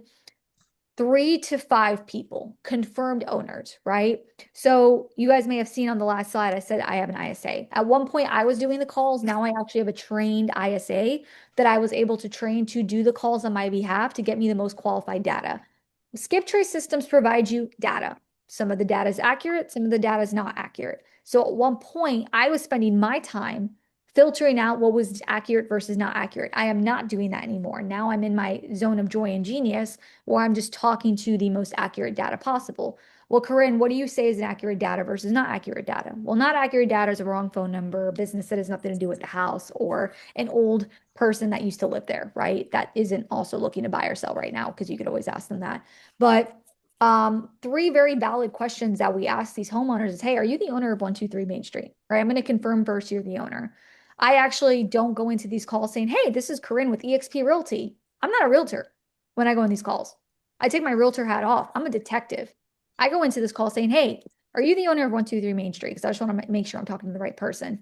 3 to 5 people, confirmed owners, right? So you guys may have seen on the last slide, I said I have an ISA. At one point, I was doing the calls. Now I actually have a trained ISA that I was able to train to do the calls on my behalf to get me the most qualified data. Skip trace systems provide you data. Some of the data is accurate, some of the data is not accurate. So at one point, I was spending my time filtering out what was accurate versus not accurate. I am not doing that anymore. Now I'm in my zone of joy and genius where I'm just talking to the most accurate data possible. Well, Corinne, what do you say is an accurate data versus not accurate data? Well, not accurate data is a wrong phone number, a business that has nothing to do with the house, or an old person that used to live there, right? That isn't also looking to buy or sell right now, because you could always ask them that. But three very valid questions that we ask these homeowners is, hey, are you the owner of 123 Main Street? Right? I'm going to confirm first you're the owner. I actually don't go into these calls saying, hey, this is Corinne with eXp Realty. I'm not a realtor when I go in these calls. I take my realtor hat off. I'm a detective. I go into this call saying, hey, are you the owner of 123 Main Street? Because I just want to make sure I'm talking to the right person.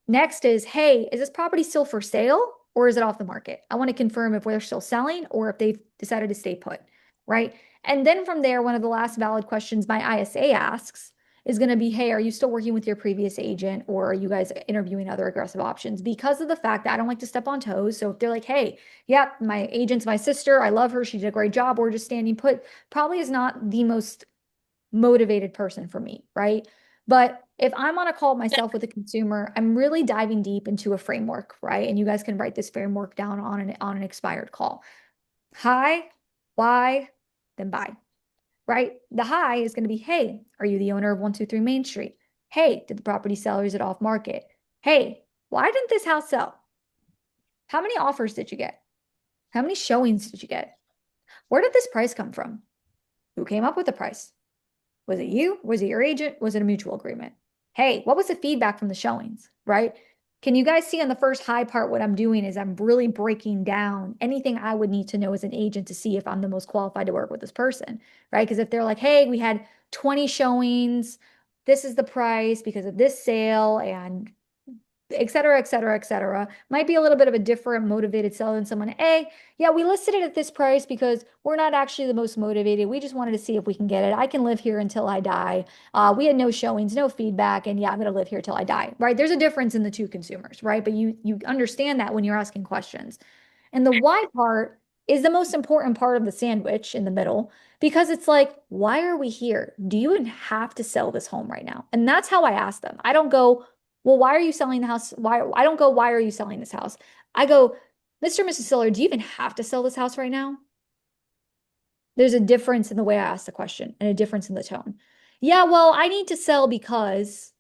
Next is, hey, is this property still for sale or is it off the market? I want to confirm if we're still selling or if they've decided to stay put, right? And then from there, one of the last valid questions my ISA asks is going to be, hey, are you still working with your previous agent or are you guys interviewing other aggressive options? Because of the fact that I don't like to step on toes. So if they're like, hey, yeah, my agent's my sister, I love her, she did a great job, we're just standing put, probably is not the most motivated person for me, right? But if I'm on a call myself with a consumer, I'm really diving deep into a framework, right? And you guys can write this framework down on an expired call. Hi, why, then buy, right? The hi is going to be, hey, are you the owner of 123 Main Street? Hey, did the property sell or is it off market? Hey, why didn't this house sell? How many offers did you get? How many showings did you get? Where did this price come from? Who came up with the price? Was it you? Was it your agent? Was it a mutual agreement? Hey, what was the feedback from the showings, right? Can you guys see on the first high part what I'm doing is I'm really breaking down anything I would need to know as an agent to see if I'm the most qualified to work with this person, right? Because if they're like, hey, we had 20 showings, this is the price because of this sale and et cetera, et cetera, et cetera. Might be a little bit of a different motivated sell than someone, hey, yeah, we listed it at this price because we're not actually the most motivated. We just wanted to see if we can get it. I can live here until I die. We had no showings, no feedback, and yeah, I'm going to live here till I die, right? There's a difference in the two consumers, right? But you understand that when you're asking questions. And the why part is the most important part of the sandwich in the middle because it's like, why are we here? Do you even have to sell this home right now? And that's how I ask them. I don't go, well, why are you selling the house? I don't go, why are you selling this house? I go, Mr. and Mrs. Seller, do you even have to sell this house right now? There's a difference in the way I ask the question and a difference in the tone. Yeah, well, I need to sell because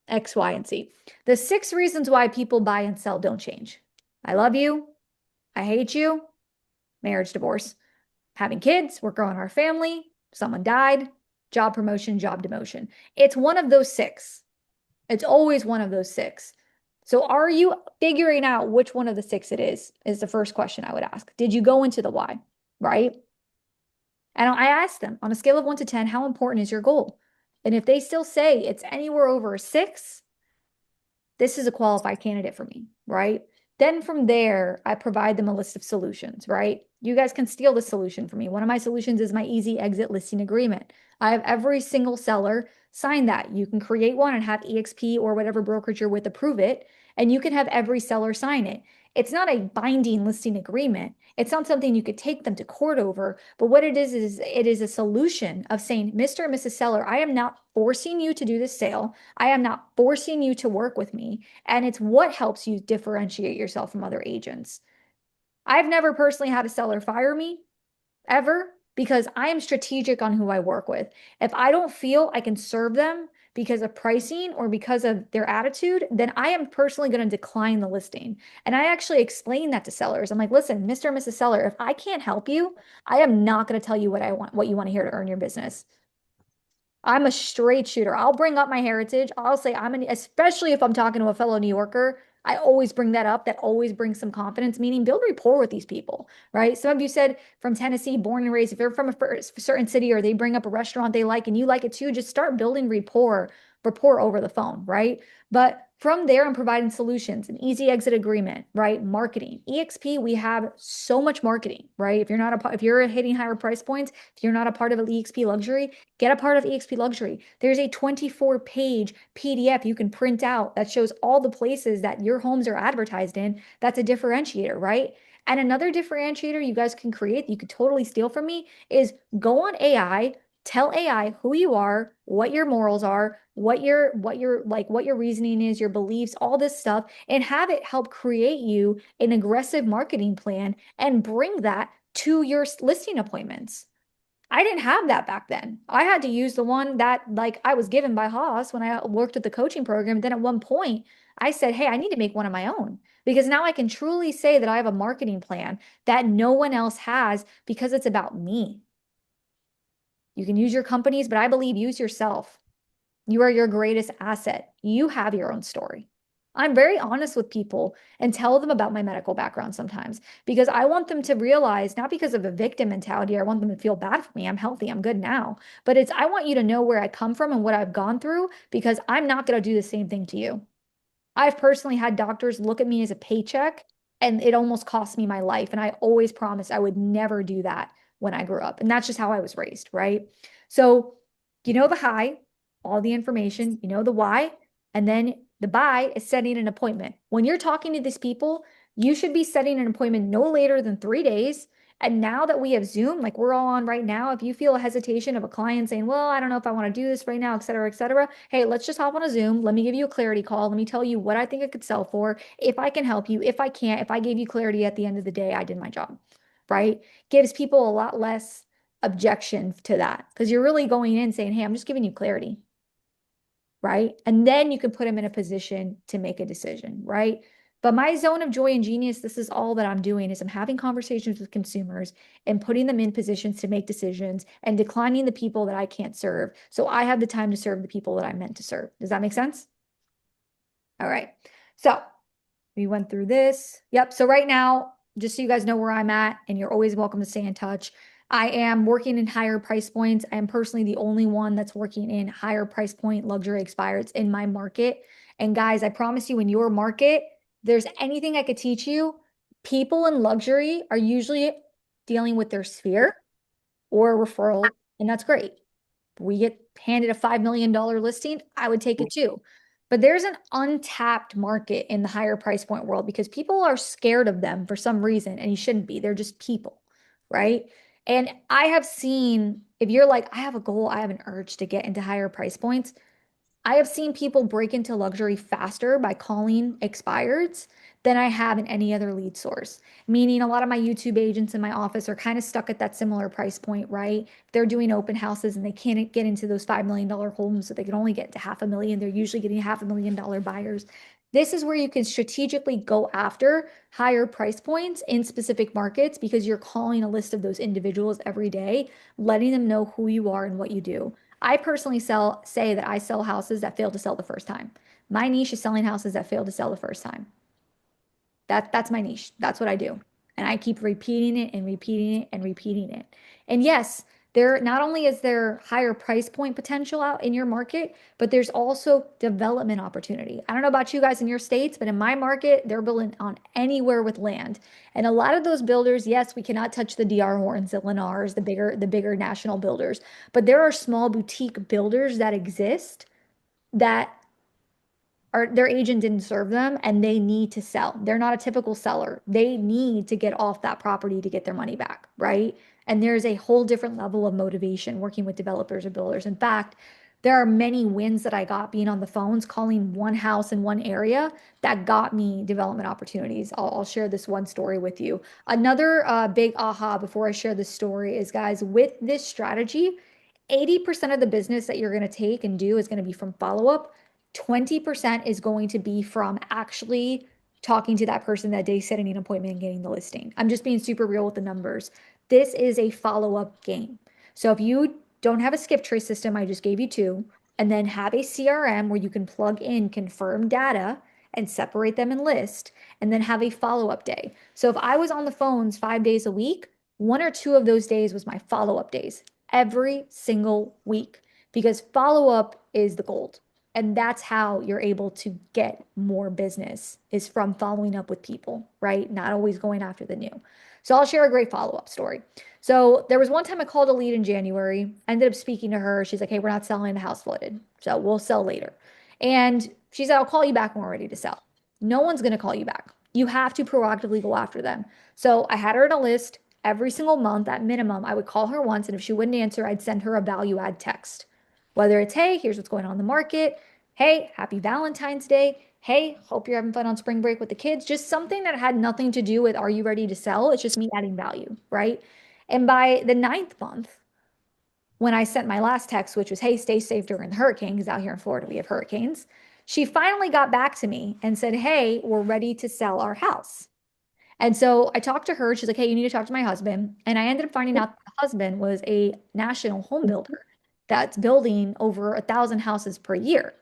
X, Y, and Z. The 6 reasons why people buy and sell don't change. I love you. I hate you. Marriage, divorce. Having kids. We're growing our family. Someone died. Job promotion, job demotion. It's one of those 6. It's always one of those 6. So are you figuring out which one of the 6 it is the first question I would ask. Did you go into the why, right? And I asked them on a scale of 1 to 10, how important is your goal? And if they still say it's anywhere over a 6, this is a qualified candidate for me, right? Then from there, I provide them a list of solutions, right? You guys can steal the solution from me. One of my solutions is my easy exit listing agreement. I have every single seller sign that. You can create one and have eXp or whatever brokerage you're with approve it, and you can have every seller sign it. It's not a binding listing agreement. It's not something you could take them to court over, but what it is it is a solution of saying, Mr. and Mrs. Seller, I am not forcing you to do this sale. I am not forcing you to work with me. And it's what helps you differentiate yourself from other agents. I've never personally had a seller fire me ever because I am strategic on who I work with. If I don't feel I can serve them because of pricing or because of their attitude, then I am personally going to decline the listing. And I actually explain that to sellers. I'm like, listen, Mr. and Mrs. Seller, if I can't help you, I am not going to tell you what you want to hear to earn your business. I'm a straight shooter. I'll bring up my heritage. I'll say especially if I'm talking to a fellow New Yorker, I always bring that up. That always brings some confidence, meaning build rapport with these people, right? Some of you said from Tennessee, born and raised, if you're from a certain city or they bring up a restaurant they like and you like it too, just start building rapport over the phone, right? But from there, I'm providing solutions, an easy exit agreement, right? Marketing. EXP, we have so much marketing, right? If you're hitting higher price points, if you're not a part of an EXP luxury, get a part of EXP luxury. There's a 24-page PDF you can print out that shows all the places that your homes are advertised in. That's a differentiator, right? And another differentiator you guys can create, you could totally steal from me, is go on AI, tell AI who you are, what your morals are, what your reasoning is, your beliefs, all this stuff, and have it help create you an aggressive marketing plan and bring that to your listing appointments. I didn't have that back then. I had to use the one that I was given by Haas when I worked at the coaching program. Then at one point I said, hey, I need to make one of my own because now I can truly say that I have a marketing plan that no one else has because it's about me. You can use your companies, but I believe use yourself. You are your greatest asset. You have your own story. I'm very honest with people and tell them about my medical background sometimes because I want them to realize, not because of a victim mentality, I want them to feel bad for me. I'm healthy, I'm good now. But I want you to know where I come from and what I've gone through because I'm not going to do the same thing to you. I've personally had doctors look at me as a paycheck and it almost cost me my life. And I always promised I would never do that when I grew up. And that's just how I was raised, right? So, you know, the high, all the information, you know, the why, and then the buy is setting an appointment. When you're talking to these people, you should be setting an appointment no later than 3 days. And now that we have Zoom, like we're all on right now, if you feel a hesitation of a client saying, well, I don't know if I want to do this right now, et cetera, hey, let's just hop on a Zoom. Let me give you a clarity call. Let me tell you what I think it could sell for. If I can help you, if I can't, if I gave you clarity at the end of the day, I did my job, right? Gives people a lot less objection to that because you're really going in saying, hey, I'm just giving you clarity, right? And then you can put them in a position to make a decision, right? But my zone of joy and genius, this is all that I'm doing is I'm having conversations with consumers and putting them in positions to make decisions and declining the people that I can't serve. So I have the time to serve the people that I'm meant to serve. Does that make sense? All right. So we went through this. Yep. So right now, just so you guys know where I'm at, and you're always welcome to stay in touch. I am working in higher price points. I am personally the only one that's working in higher price point luxury expireds in my market. And guys, I promise you, in your market, there's anything I could teach you, people in luxury are usually dealing with their sphere or a referral, and that's great. We get handed a $5 million listing, I would take it too. But there's an untapped market in the higher price point world because people are scared of them for some reason, and you shouldn't be. They're just people, right? And I have seen, if you're like, I have a goal, I have an urge to get into higher price points, I have seen people break into luxury faster by calling expireds than I have in any other lead source. Meaning a lot of my YouTube agents in my office are kind of stuck at that similar price point, right? They're doing open houses and they can't get into those $5 million homes, so they can only get to 500,000. They're usually getting $500,000 buyers. This is where you can strategically go after higher price points in specific markets because you're calling a list of those individuals every day, letting them know who you are and what you do. I personally say that I sell houses that fail to sell the first time. My niche is selling houses that fail to sell the first time. That's my niche. That's what I do. And I keep repeating it and repeating it and repeating it. And yes, there not only is there higher price point potential out in your market, but there's also development opportunity. I don't know about you guys in your states, but in my market, they're building on anywhere with land. And a lot of those builders, yes, we cannot touch the DR Hortons, the Lennars, the bigger national builders, but there are small boutique builders that exist that their agent didn't serve them and they need to sell. They're not a typical seller. They need to get off that property to get their money back, right? And there's a whole different level of motivation working with developers or builders. In fact, there are many wins that I got being on the phones, calling one house in one area that got me development opportunities. I'll share this one story with you. Another big aha before I share this story is, guys, with this strategy, 80% of the business that you're going to take and do is going to be from follow-up. 20% is going to be from actually talking to that person that day, setting an appointment and getting the listing. I'm just being super real with the numbers. This is a follow-up game. So if you don't have a skip trace system, I just gave you two, and then have a CRM where you can plug in confirmed data and separate them in list, and then have a follow-up day. So if I was on the phones 5 days a week, 1 or 2 of those days was my follow-up days every single week, because follow-up is the gold. And that's how you're able to get more business, is from following up with people, right? Not always going after the new. So I'll share a great follow-up story. So there was one time I called a lead in January. I ended up speaking to her. She's like, hey, we're not selling, the house flooded, so we'll sell later. And she said, I'll call you back when we're ready to sell. No one's going to call you back. You have to proactively go after them. So I had her in a list. Every single month at minimum, I would call her once, and if she wouldn't answer, I'd send her a value add text. Whether it's, hey, here's what's going on in the market. Hey, happy Valentine's Day. Hey, hope you're having fun on spring break with the kids. Just something that had nothing to do with, are you ready to sell? It's just me adding value, right? And by the 9th month, when I sent my last text, which was, hey, stay safe during the hurricane, because out here in Florida, we have hurricanes, she finally got back to me and said, hey, we're ready to sell our house. And so I talked to her. She's like, hey, you need to talk to my husband. And I ended up finding out that the husband was a national home builder that's building over 1,000 houses per year.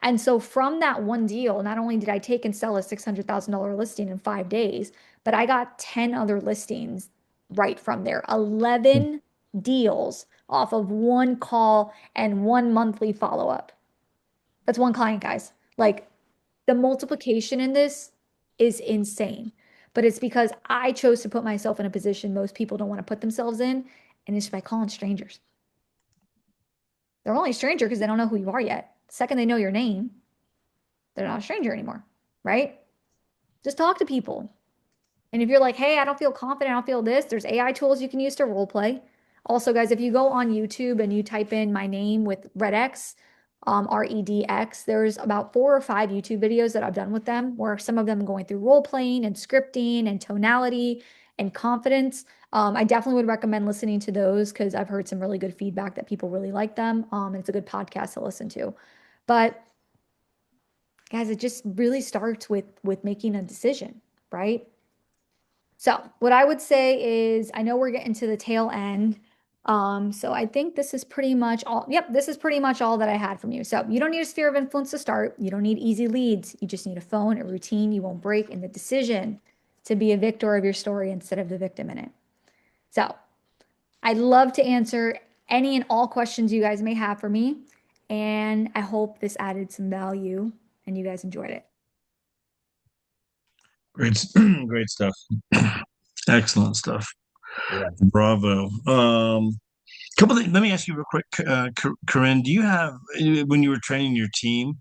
And so from that one deal, not only did I take and sell a $600,000 listing in 5 days, but I got 10 other listings right from there. 11 deals off of one call and one monthly follow-up. That's one client, guys. Like, the multiplication in this is insane. But it's because I chose to put myself in a position most people don't want to put themselves in, and it's by calling strangers. They're only a stranger because they don't know who you are yet. The second they know your name, they're not a stranger anymore, right? Just talk to people. And if you're like, hey, I don't feel confident, I don't feel this, there's AI tools you can use to role play. Also, guys, if you go on YouTube and you type in my name with RedX, REDX, there's about 4 or 5 YouTube videos that I've done with them, where some of them going through role playing and scripting and tonality and confidence. I definitely would recommend listening to those, because I've heard some really good feedback that people really like them. And it's a good podcast to listen to. But guys, it just really starts with making a decision, right? So what I would say is, I know we're getting to the tail end. So I think this is pretty much all. Yep, this is pretty much all that I had from you. So you don't need a sphere of influence to start. You don't need easy leads. You just need a phone, a routine you won't break, and the decision to be a victor of your story instead of the victim in it. So I'd love to answer any and all questions you guys may have for me. And I hope this added some value and you guys enjoyed it. Great, great stuff. Excellent stuff. Yeah. Bravo. Couple things. Let me ask you real quick, Corinne. Do you have, when you were training your team,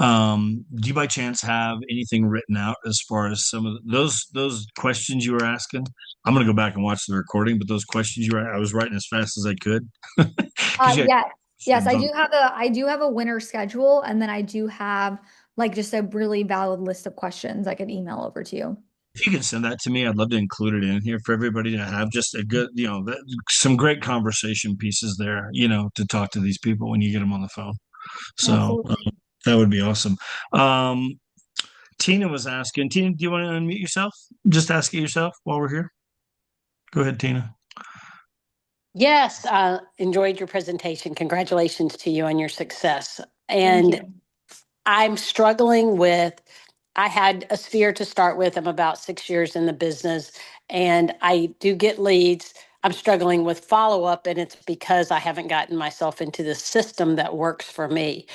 do you by chance have anything written out as far as some of those questions you were asking? I'm gonna go back and watch the recording, but those questions I was writing as fast as I could. 'Cause you had Yes, yes, questions on- I do have a winter schedule, and then I do have like just a really valid list of questions I could email over to you. If you can send that to me, I'd love to include it in here for everybody to have just a good, some great conversation pieces there, to talk to these people when you get them on the phone. So Absolutely. that would be awesome. Um, Tina was asking, Tina, do you want to unmute yourself? Just ask it yourself while we're here. Go ahead, Tina. Yes, enjoyed your presentation. Congratulations to you on your success. Thank And you. I'm struggling with, I had a sphere to start with. I'm about 6 years in the business and I do get leads. I'm struggling with follow-up, and it's because I haven't gotten myself into the system that works for me.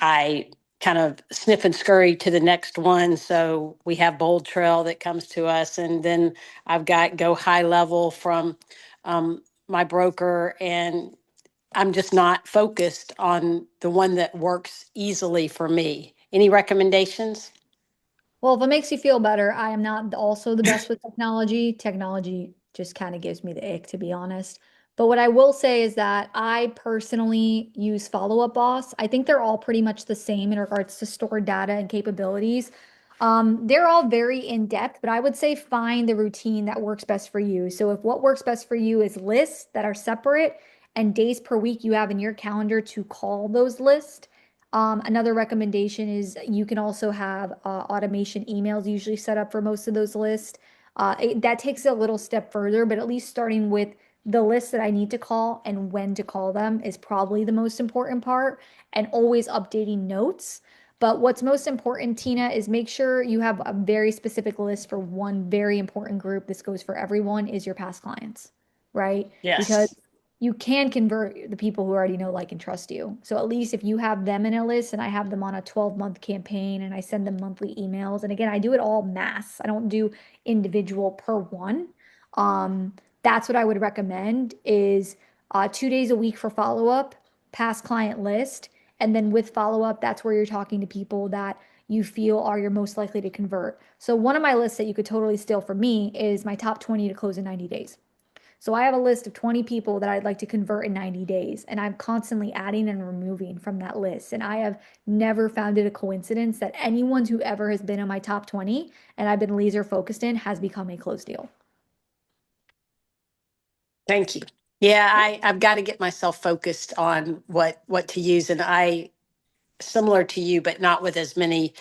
I kind of sniff and scurry to the next one. So we have Bold Trail that comes to us, and then I've got Go High Level from my broker, and I'm just not focused on the one that works easily for me. Any recommendations? Well, if it makes you feel better, I am not also the best with technology. Technology just kind of gives me the ick, to be honest. But what I will say is that I personally use Follow Up Boss. I think they're all pretty much the same in regards to stored data and capabilities. They're all very in depth, but I would say find the routine that works best for you. So if what works best for you is lists that are separate and days per week you have in your calendar to call those lists. Another recommendation is you can also have automation emails usually set up for most of those lists. That takes it a little step further, but at least starting with the list that I need to call and when to call them is probably the most important part, and always updating notes. But what's most important, Tina, is make sure you have a very specific list for one very important group. This goes for everyone, is your past clients, right? Because Yes. you can convert the people who already know, like, and trust you. So at least if you have them in a list and I have them on a 12-month campaign and I send them monthly emails, and again, I do it all mass. I don't do individual per one. That's what I would recommend is 2 days a week for follow-up, past client list, and then with follow-up, that's where you're talking to people that you feel are your most likely to convert. So one of my lists that you could totally steal from me is my top 20 to close in 90 days. So I have a list of 20 people that I'd like to convert in 90 days, and I'm constantly adding and removing from that list. And I have never found it a coincidence that anyone who ever has been in my top 20 and I've been laser focused in has become a closed deal. Thank you. Yeah, I've got to get myself focused on what to use. And I, similar to you, but not with as many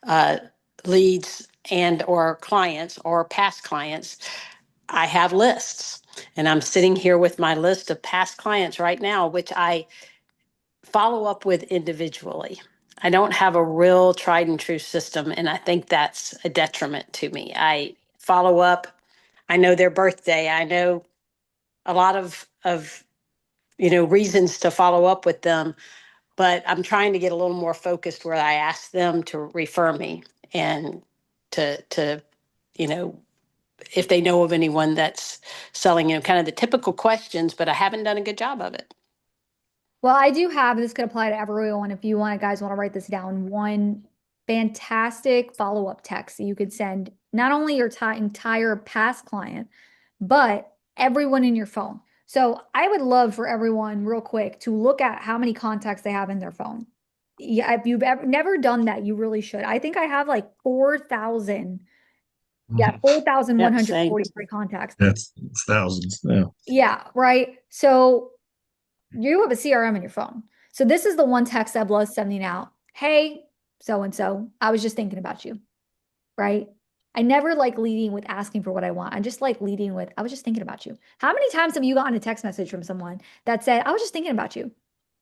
uh, leads and or clients or past clients. I have lists, and I'm sitting here with my list of past clients right now, which I follow up with individually. I don't have a real tried and true system, and I think that's a detriment to me. I follow up. I know their birthday. I know a lot of reasons to follow up with them, but I'm trying to get a little more focused where I ask them to refer me and to you know if they know of anyone that's selling, kind of the typical questions, but I haven't done a good job of it. Well, I do have, this could apply to everyone. If you guys want to write this down, one fantastic follow-up text that you could send not only your entire past client, but everyone in your phone. So I would love for everyone, real quick, to look at how many contacts they have in their phone. Yeah, if you've never done that, you really should. I think I have like 4,000. Yeah, Yep, same. 4,143 contacts. It's thousands. Yeah. Yeah, right. So you have a CRM in your phone. So this is the one text I've loved sending out. Hey, so and so, I was just thinking about you, right? I never like leading with asking for what I want. I just like leading with, I was just thinking about you. How many times have you gotten a text message from someone that said, I was just thinking about you?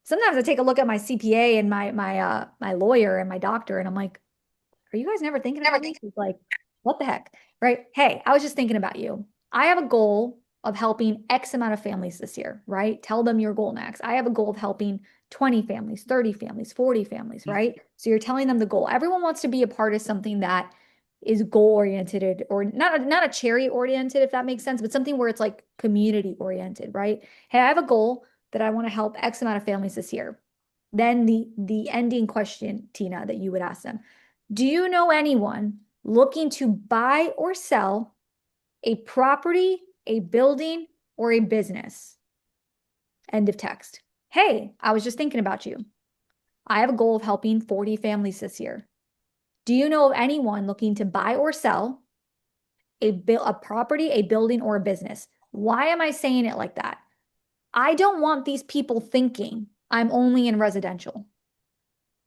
Sometimes I take a look at my CPA and my lawyer and my doctor, and I'm like, are you guys never thinking about me? It's like, what the heck, right? Hey, I was just thinking about you. I have a goal of helping X amount of families this year, right? Tell them your goal next. I have a goal of helping 20 families, 30 families, 40 families, right? So you're telling them the goal. Everyone wants to be a part of something that is goal oriented, or not a charity oriented, if that makes sense, but something where it's like community oriented, right? Hey, I have a goal that I want to help X amount of families this year. Then the ending question, Tina, that you would ask them: do you know anyone looking to buy or sell a property, a building, or a business? End of text. Hey, I was just thinking about you. I have a goal of helping 40 families this year. Do you know of anyone looking to buy or sell a property, a building, or a business? Why am I saying it like that? I don't want these people thinking I'm only in residential.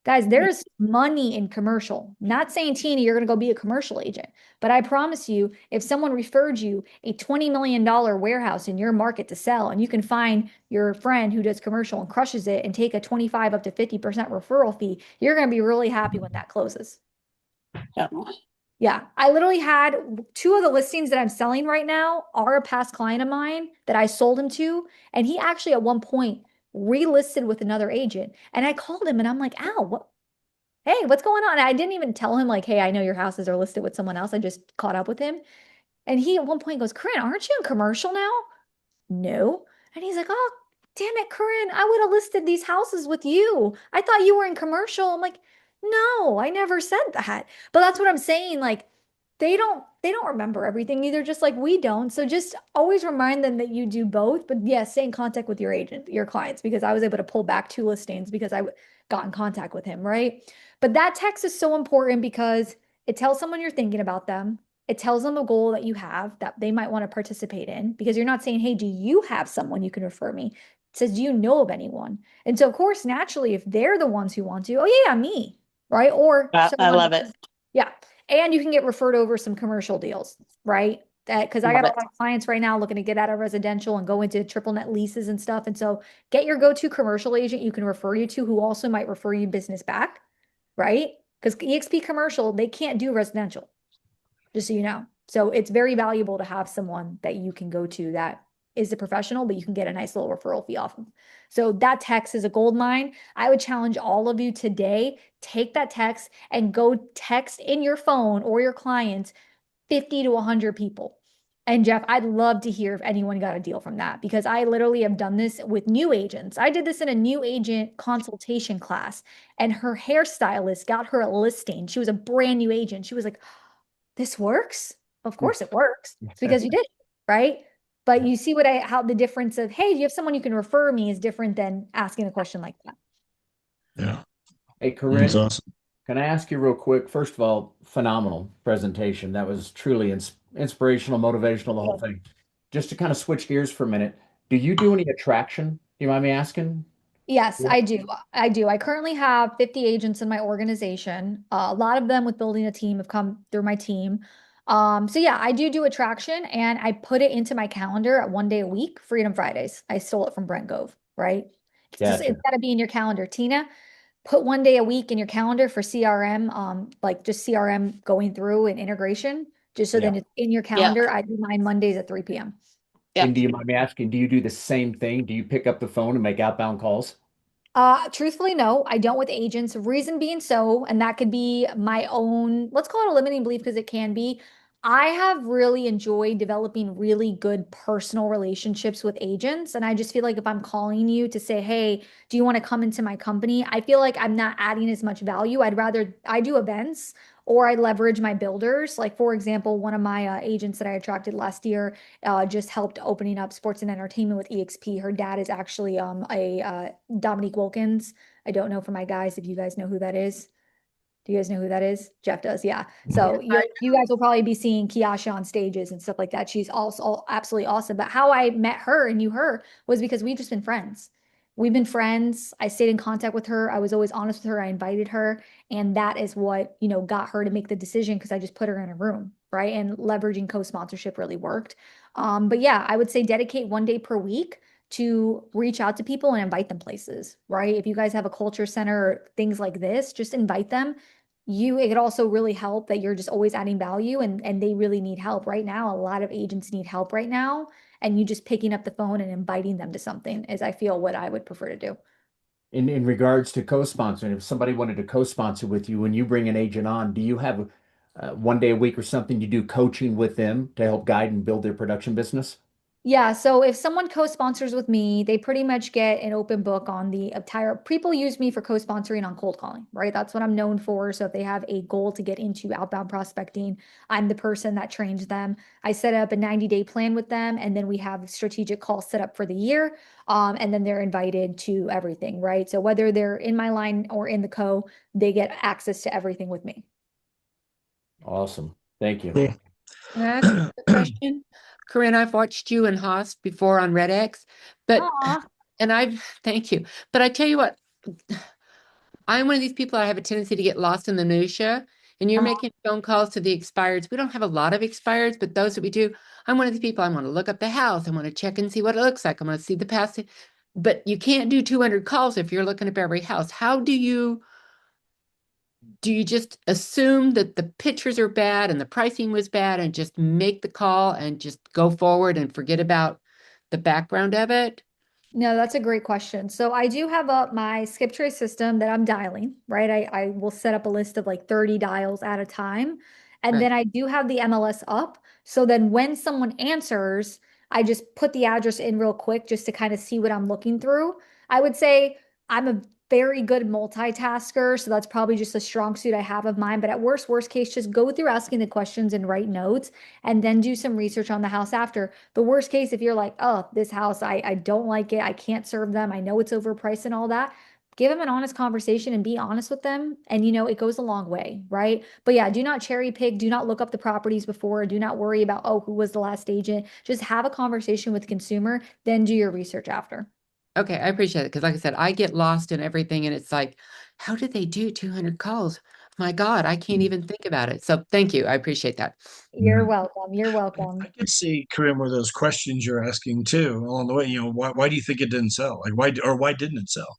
Guys, there's money in commercial. Not saying, Tina, you're going to go be a commercial agent, but I promise you, if someone referred you a $20 million warehouse in your market to sell, and you can find your friend who does commercial and crushes it and take a 25 up to 50% referral fee, you're going to be really happy when that closes. Yep. Yeah, I literally had 2 of the listings that I'm selling right now are a past client of mine that I sold him to, and he actually at one point relisted with another agent. And I called him and I'm like, Al, hey, what's going on? And I didn't even tell him like, hey, I know your houses are listed with someone else. I just caught up with him. And he at one point goes, Corinne, aren't you in commercial now? No. And he's like, oh, damn it, Corinne, I would have listed these houses with you. I thought you were in commercial. I'm like, no, I never said that. But that's what I'm saying. Like, they don't remember everything either, just like we don't. So just always remind them that you do both. But yeah, stay in contact with your agent, your clients, because I was able to pull back 2 listings because I got in contact with him, right? But that text is so important because it tells someone you're thinking about them. It tells them a goal that you have that they might want to participate in, because you're not saying, hey, do you have someone you can refer me? says, do you know of anyone? And so, of course, naturally, if they're the ones who want to, oh, yeah, me, right? Or I someone, love it. yeah. And you can get referred over some commercial deals, right? That because I got Love a it. lot of clients right now looking to get out of residential and go into triple net leases and stuff. And so get your go-to commercial agent you can refer you to who also might refer you business back, right? Because EXP commercial, they can't do residential, just so you know. So it's very valuable to have someone that you can go to that is a professional, but you can get a nice little referral fee off of. So that text is a gold mine. I would challenge all of you today, take that text and go text in your phone or your clients 50 to 100 people. And Jeff, I'd love to hear if anyone got a deal from that because I literally have done this with new agents. I did this in a new agent consultation class, and her hairstylist got her a listing. She was a brand new agent. She was like, this works. Of course it works. It's because you did it, right? But you see how the difference of, hey, do you have someone you can refer me is different than asking a question like that. Yeah, Hey, that's Corinne, awesome. can I ask you real quick? First of all, phenomenal presentation. That was truly inspirational, motivational, the whole thing. Just to kind of switch gears for a minute, do you do any attraction? You mind me asking? Yes, I do. I do. I currently have 50 agents in my organization. A lot of them with building a team have come through my team. So yeah, I do attraction and I put it into my calendar at 1 day a week, Freedom Fridays. I stole it from Brent Gove, right? It's Gotcha. got to be in your calendar. Tina, put 1 day a week in your calendar for CRM, like just CRM going through and integration, just so Yeah. then it's in your Yeah. calendar. I do mine Mondays at 3 p.m. Yeah. And do you mind me asking, do you do the same thing? Do you pick up the phone and make outbound calls? Truthfully, no, I don't with agents. Reason being so, and that could be my own, let's call it a limiting belief because it can be. I have really enjoyed developing really good personal relationships with agents. And I just feel like if I'm calling you to say, hey, do you want to come into my company? I feel like I'm not adding as much value. I do events or I leverage my builders. Like, for example, one of my agents that I attracted last year just helped opening up sports and entertainment with EXP. Her dad is actually a Dominique Wilkins. I don't know for my guys if you guys know who that is. Do you guys know who that is? Jeff does, yeah. So you guys will probably be seeing Kiasha on stages and stuff like that. She's also absolutely awesome. But how I met her and knew her was because we've just been friends. We've been friends. I stayed in contact with her. I was always honest with her. I invited her, and that is what, got her to make the decision because I just put her in a room, right? And leveraging co-sponsorship really worked. But yeah, I would say dedicate 1 day per week to reach out to people and invite them places, right? If you guys have a culture center or things like this, just invite them. It could also really help that you're just always adding value and they really need help right now. A lot of agents need help right now. And you just picking up the phone and inviting them to something is I feel what I would prefer to do. In regards to co-sponsoring, if somebody wanted to co-sponsor with you, when you bring an agent on, do you have 1 day a week or something you do coaching with them to help guide and build their production business? Yeah, so if someone co-sponsors with me, they pretty much get an open book on the entire. People use me for co-sponsoring on cold calling, right? That's what I'm known for. So if they have a goal to get into outbound prospecting, I'm the person that trains them. I set up a 90-day plan with them, and then we have strategic calls set up for the year. And then they're invited to everything, right? So whether they're in my line or in the co, they get access to everything with me. Awesome. Thank you. Cool. Can I ask you a question? Corinne, I've watched you and Haas before on Red X, but Aw. and thank you. But I tell you what, I'm one of these people, I have a tendency to get lost in the minutia, and you're making phone calls to the expireds. We don't have a lot of expireds, but those that we do, I'm one of these people. I want to look up the house. I want to check and see what it looks like. I want to see the past. But you can't do 200 calls if you're looking up every house. How do you just assume that the pictures are bad and the pricing was bad and just make the call and just go forward and forget about the background of it? No, that's a great question. So I do have up my skip trace system that I'm dialing, right? I will set up a list of like 30 dials at a time. And Right. then I do have the MLS up. So then when someone answers, I just put the address in real quick just to kind of see what I'm looking through. I would say I'm a very good multitasker. So that's probably just a strong suit I have of mine. But at worst case, just go through asking the questions and write notes and then do some research on the house after. The worst case, if you're like, oh, this house, I don't like it. I can't serve them. I know it's overpriced and all that. Give them an honest conversation and be honest with them. And it goes a long way, right? But yeah, do not cherry pick. Do not look up the properties before. Do not worry about, oh, who was the last agent. Just have a conversation with the consumer, then do your research after. Okay, I appreciate it because, like I said, I get lost in everything, and it's like, how did they do 200 calls? My God, I can't even think about it. So thank you. I appreciate that. You're welcome. You're welcome. I could see, Corinne, where those questions you're asking too along the way. Why do you think it didn't sell? Like why didn't it sell?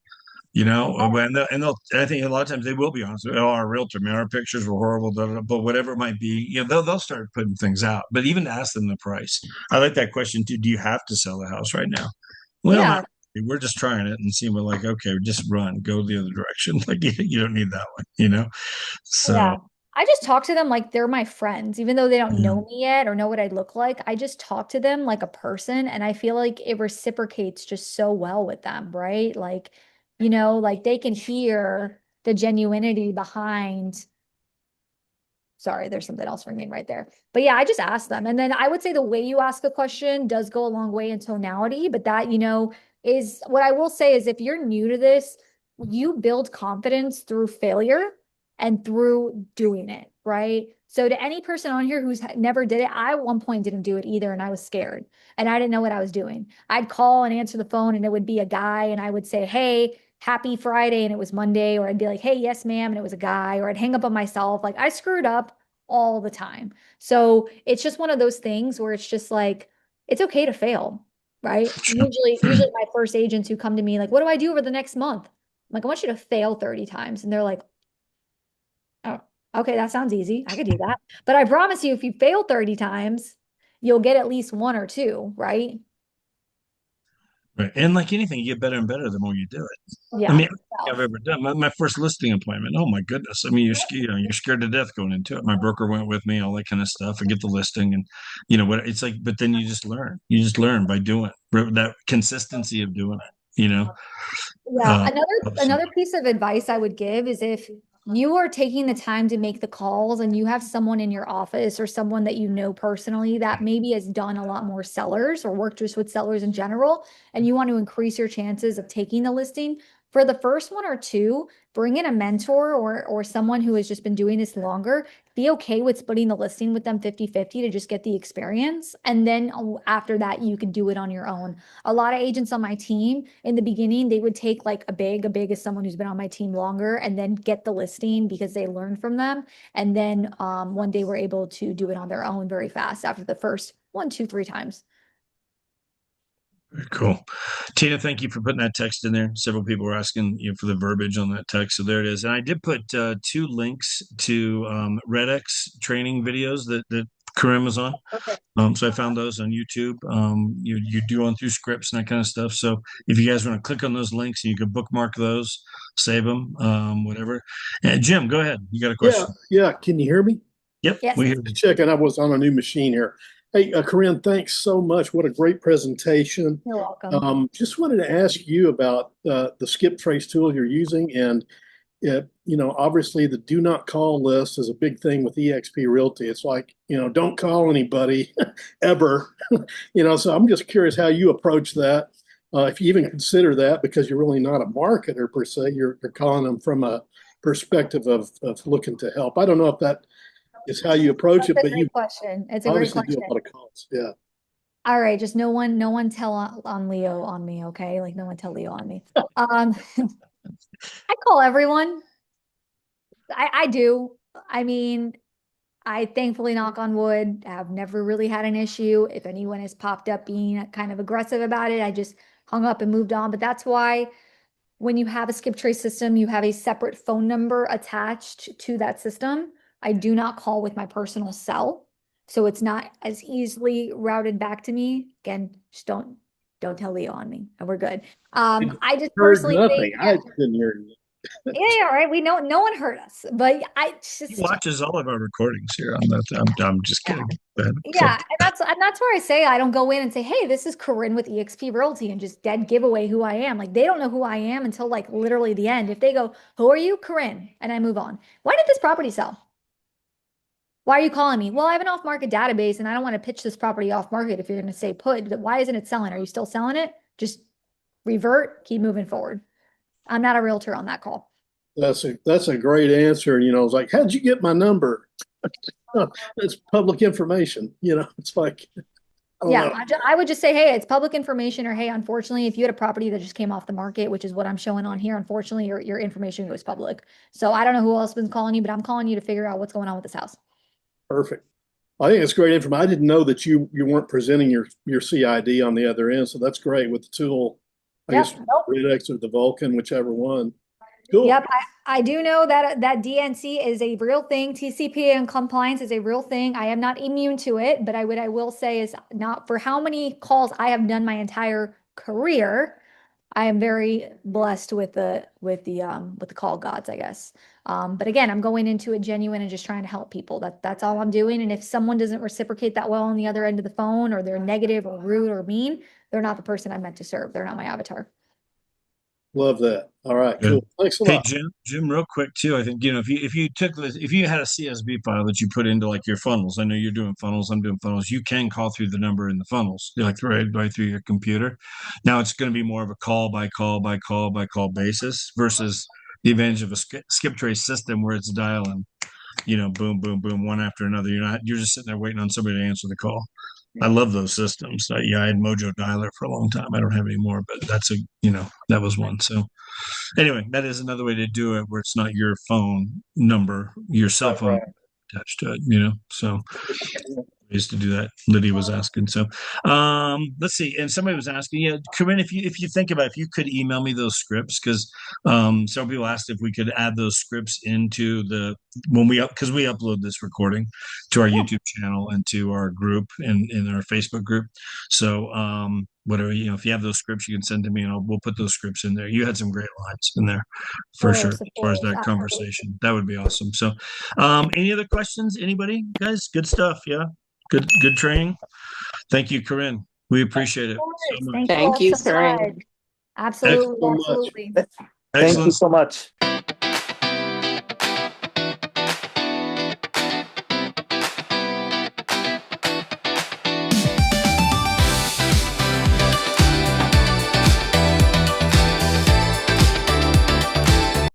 I think a lot of times they will be honest. Oh, our realtor, man, our pictures were horrible, but whatever it might be, they'll start putting things out. But even to ask them the price, I like that question too. Do you have to sell the house right now? Well, Yeah. not really. We're just trying it and seeing. We're like, okay, just run, go the other direction. Like you don't need that one. So Yeah. I just talk to them like they're my friends, even though they don't yeah. know me yet or know what I look like. I just talk to them like a person, and I feel like it reciprocates just so well with them, right? Like, like they can hear the genuinity behind. Sorry, there's something else ringing right there. But yeah, I just ask them. And then I would say the way you ask a question does go a long way in tonality, but that, is what I will say is if you're new to this, you build confidence through failure and through doing it, right? So to any person on here who's never did it, I at one point didn't do it either, and I was scared and I didn't know what I was doing. I'd call and answer the phone and it would be a guy and I would say, "Hey, happy Friday," and it was Monday, or I'd be like, "Hey, yes, ma'am," and it was a guy, or I'd hang up on myself. Like I screwed up all the time. So it's just one of those things where it's just like, it's okay to fail, right? Usually my first agents who come to me like, "What do I do over the next month?" I'm like, "I want you to fail 30 times." And they're like, "Oh, okay, that sounds easy. I could do that." But I promise you, if you fail 30 times, you'll get at least one or two, right? Right. And like anything, you get better and better the more you do it. I Yeah. mean, everything I've ever done. My first listing appointment. Oh my goodness. I mean, you're scared to death going into it. My broker went with me, all that kind of stuff. I get the listing, and what it's like. But then you just learn. You just learn by doing it. That consistency of doing it. Yeah, Uh, another piece of advice I would give is if you are taking the time to make the calls and you have someone in your office or someone that you know personally that maybe has done a lot more sellers or worked just with sellers in general, and you want to increase your chances of taking the listing, for the first one or two, bring in a mentor or someone who has just been doing this longer. Be okay with splitting the listing with them 50-50 to just get the experience. And then after that, you can do it on your own. A lot of agents on my team in the beginning, they would take like a big is someone who's been on my team longer and then get the listing because they learned from them. And then one day we're able to do it on their own very fast after the first one, two, three times. Very cool. Tina, thank you for putting that text in there. Several people were asking for the verbiage on that text. So there it is. And I did put two links to RedX training videos that Corinne was on. Perfect. So I found those on YouTube. You do on through scripts and that kind of stuff. So if you guys want to click on those links, you can bookmark those, save them, whatever. And Jim, go ahead. You got a Yeah, question? yeah. Can you hear me? Yep, Yes. we hear you. Just checking. I was on a new machine here. Hey, Corinne, thanks so much. What a great presentation. You're welcome. Just wanted to ask you about the skip trace tool you're using. And, obviously the do not call list is a big thing with eXp Realty. It's like, don't call anybody ever. So I'm just curious how you approach that. If you even consider that, because you're really not a marketer per se, you're calling them from a perspective of looking to help. I don't know if that is how you approach That's it, a but you great question. It's a great obviously do question. a lot of calls. Yeah. All right, just no one tell on Leo on me, okay? Like no one tell Leo on me. I call everyone. I do. I mean, I thankfully, knock on wood, have never really had an issue. If anyone has popped up being kind of aggressive about it, I just hung up and moved on. But that's why when you have a skip trace system, you have a separate phone number attached to that system. I do not call with my personal cell, so it's not as easily routed back to me. Again, just don't tell Leo on me, and we're good. I just Heard personally nothing. think, yeah, I didn't hear anything. yeah, right. We know no one hurt us, but I He just watches all of our recordings here. I'm just kidding. So, yeah, and that's where I say I don't go in and say, "Hey, this is Corinne with eXp Realty," and just dead give away who I am. Like they don't know who I am until like literally the end. If they go, "Who are you, Corinne?" and I move on. Why did this property sell? Why are you calling me? Well, I have an off-market database and I don't want to pitch this property off market if you're going to say put. But why isn't it selling? Are you still selling it? Just revert, keep moving forward. I'm not a realtor on that call. That's a great answer. It's like, how'd you get my number? It's public information. It's like, I don't Yeah, know. I would just say, hey, it's public information, or hey, unfortunately, if you had a property that just came off the market, which is what I'm showing on here, unfortunately, your information goes public. So I don't know who else has been calling you, but I'm calling you to figure out what's going on with this house. Perfect. I think it's great information. I didn't know that you weren't presenting your CID on the other end, so that's great with the tool. I Yep. guess Nope. Redux or the Vulcan, whichever one. Cool. Yep. I do know that DNC is a real thing. TCP and compliance is a real thing. I am not immune to it, but I will say is not for how many calls I have done my entire career. I am very blessed with the call gods, I guess. But again, I'm going into it genuine and just trying to help people. That's all I'm doing. And if someone doesn't reciprocate that well on the other end of the phone, or they're negative or rude or mean, they're not the person I'm meant to serve. They're not my avatar. Love that. All right, Good. cool. Thanks a Hey lot. Jim, real quick too. I think if you took this, if you had a CSV file that you put into like your funnels, I know you're doing funnels, I'm doing funnels. You can call through the number in the funnels, like right through your computer. Now it's going to be more of a call by call by call by call basis versus the advantage of a skip trace system where it's dialing, boom, boom, boom, one after another. You're just sitting there waiting on somebody to answer the call. I love those systems. Yeah, I had Mojo Dialer for a long time. I don't have any more, but that was one. So anyway, that is another way to do it where it's not your phone number, your cell phone attached to it. So ways to do that. Lydia was asking. So let's see. And somebody was asking, yeah, Corinne, if you think about if you could email me those scripts, because some people asked if we could add those scripts into the because we upload this recording to our YouTube channel and to our group and in our Facebook group. So whatever, if you have those scripts, you can send to me and we'll put those scripts in there. You had some great lines in there for sure as Of far as course, that absolutely. conversation. That would be awesome. So any other questions? Anybody? Guys, good stuff. Yeah. Good training. Thank you, Corinne. We appreciate it Of course. so much. Thank you all Thank you, so much. Corinne. Thanks Absolutely, so much. absolutely. Thank you Excellent. so much.